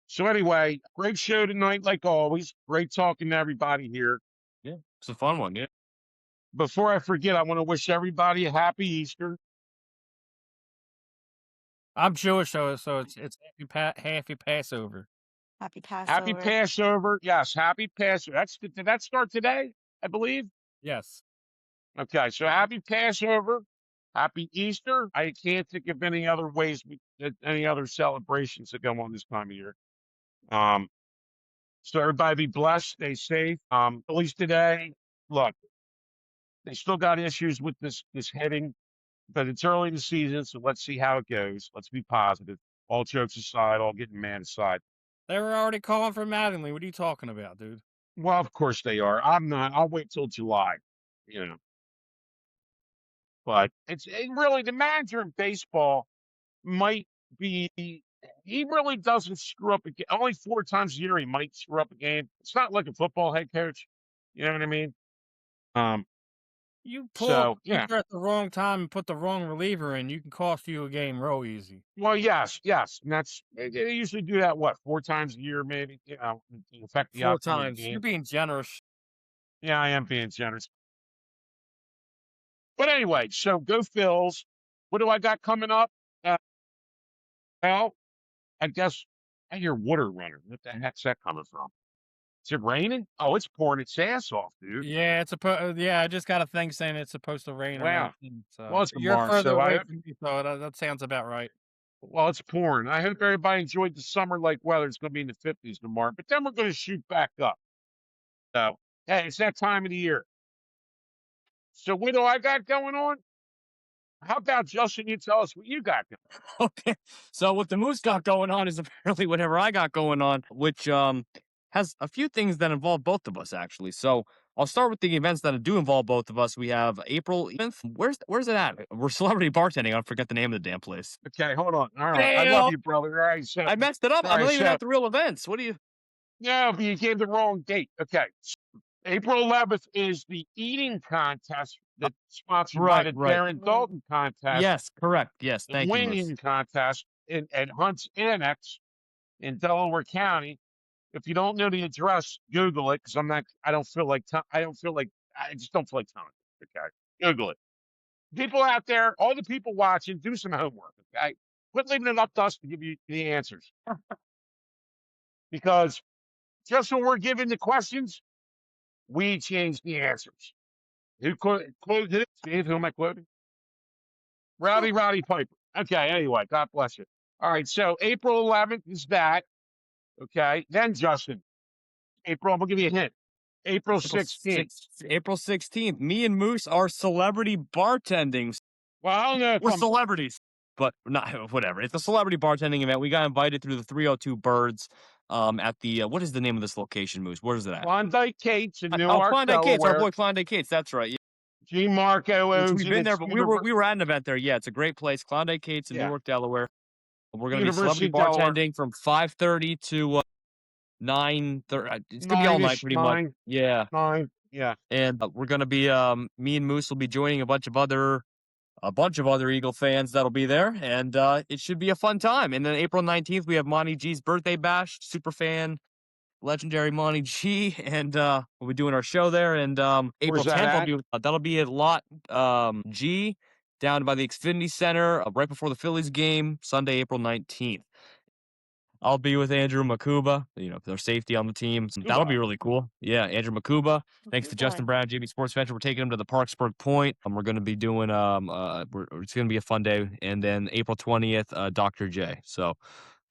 So anyway, great show tonight, like always. Great talking to everybody here. Yeah, it's a fun one. Yeah. Before I forget, I want to wish everybody a happy Easter. I'm Jewish, so it's happy Passover. Happy Passover. Happy Passover. Yes, happy Passover. Did that start today, I believe? Yes. Okay, so happy Passover. Happy Easter. I can't think of any other ways, any other celebrations that go on this time of year. So everybody be blessed, stay safe. At least today, look, they still got issues with this heading, but it's early in the season, so let's see how it goes. Let's be positive. All jokes aside, all getting mad aside. They were already calling for Mattingly. What are you talking about, dude? Well, of course they are. I'm not. I'll wait till July, But really the manager in baseball might be. He really doesn't screw up a game. Only 4 times a year he might screw up a game. It's not like a football head coach. You know what I mean? You yeah. at the wrong time and put the wrong reliever in, you can cost you a game real easy. Well, yes, and they usually do that. What 4 times a year, maybe? To affect the 4 outcome of the times. game. You're being generous. Yeah, I am being generous. But anyway, so go Phils. What do I got coming up? Well, I guess I hear water running. What the heck's that coming from? Is it raining? Oh, it's pouring its ass off, dude. Yeah, I just got a thing saying it's supposed to rain Wow. around. So Well, it's you're March, further so away from me, so that sounds about right. Well, it's pouring. I hope everybody enjoyed the summer-like weather. It's going to be in the 50s tomorrow, but then we're going to shoot back up. So, hey, it's that time of the year. So what do I got going on? How about, Justin, you tell us what you got going? Okay. So what the Moose got going on is apparently whatever I got going on, which has a few things that involve both of us, actually. So I'll start with the events that do involve both of us. We have April 11th. Where's it at? We're celebrity bartending. I forget the name of the damn place. Okay, hold on. All right. I love you, brother. All right, so I messed it up. I'm not even at the real events. What do you? No, but you gave the wrong date. Okay. April 11th is the eating contest that's sponsored by the Darren Dalton contest. Yes, correct. Yes, thank you, Moose. Winning contest at Hunt's Annex in Delaware County. If you don't know the address, Google it because I just don't feel like telling it. Okay. Google it. People out there, all the people watching, do some homework. Okay. Quit leaving it up to us to give you the answers. Because just when we're giving the questions, we change the answers. Who quoted it? Steve, who am I quoting? Roddy Piper. Okay, anyway, God bless you. All right, so April 11th is that. Okay, then Justin, I'm going to give you a hint. April 16th. April 16th. Me and Moose are celebrity bartending. Well, I don't know. We're celebrities. But not whatever. It's a celebrity bartending event. We got invited through the 302 Birds at the what is the name of this location, Moose? Where is it at? Klondike Kate's in Newark, Klondike Delaware. Kate's, our boy Klondike Kate's. That's right. Yeah. G. Marco owns we've been there, but we were at an event there. Yeah, it's a great place. Klondike Kate's in Newark, Delaware. We're going to be celebrity bartending from 5:30 to 9:30. It's going to be all night pretty much. Yeah. 9. Yeah. And we're going to be me and Moose will be joining a bunch of other Eagle fans that'll be there, and it should be a fun time. And then April 19th, we have Monty G's birthday bash, super fan, legendary Monty G, and we'll be doing our show there. And April 10th, that'll be at Lot G down by the Xfinity Center right before the Phillies game, Sunday, April 19th. I'll be with Andrew Makuba, their safety on the team. That'll be really cool. Yeah, Andrew Makuba. Thanks to Justin Brown, JB Sports Venture. We're taking him to the Parksburg Point. We're going to be doing it's going to be a fun day. And then April 20th, Dr. J. So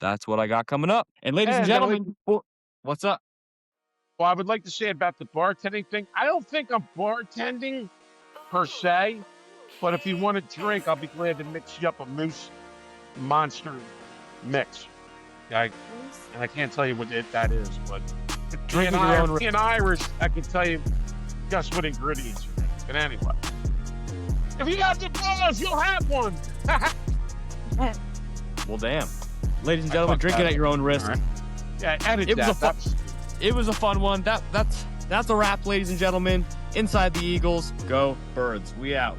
that's what I got coming up. And ladies and gentlemen, what's up? Well, I would like to say about the bartending thing. I don't think I'm bartending per se, but if you want to drink, I'll be glad to mix you up a Moose Monster mix. And I can't tell you what that is, but Drinking being Irish, I can tell you just what ingredients are in it. But anyway, if you got the balls, you'll have one. Well, damn. Ladies and gentlemen, drink it at your own risk. Right. Yeah, edit It was a fun one. That's a wrap, ladies and gentlemen. Inside the Eagles, go Birds. We out.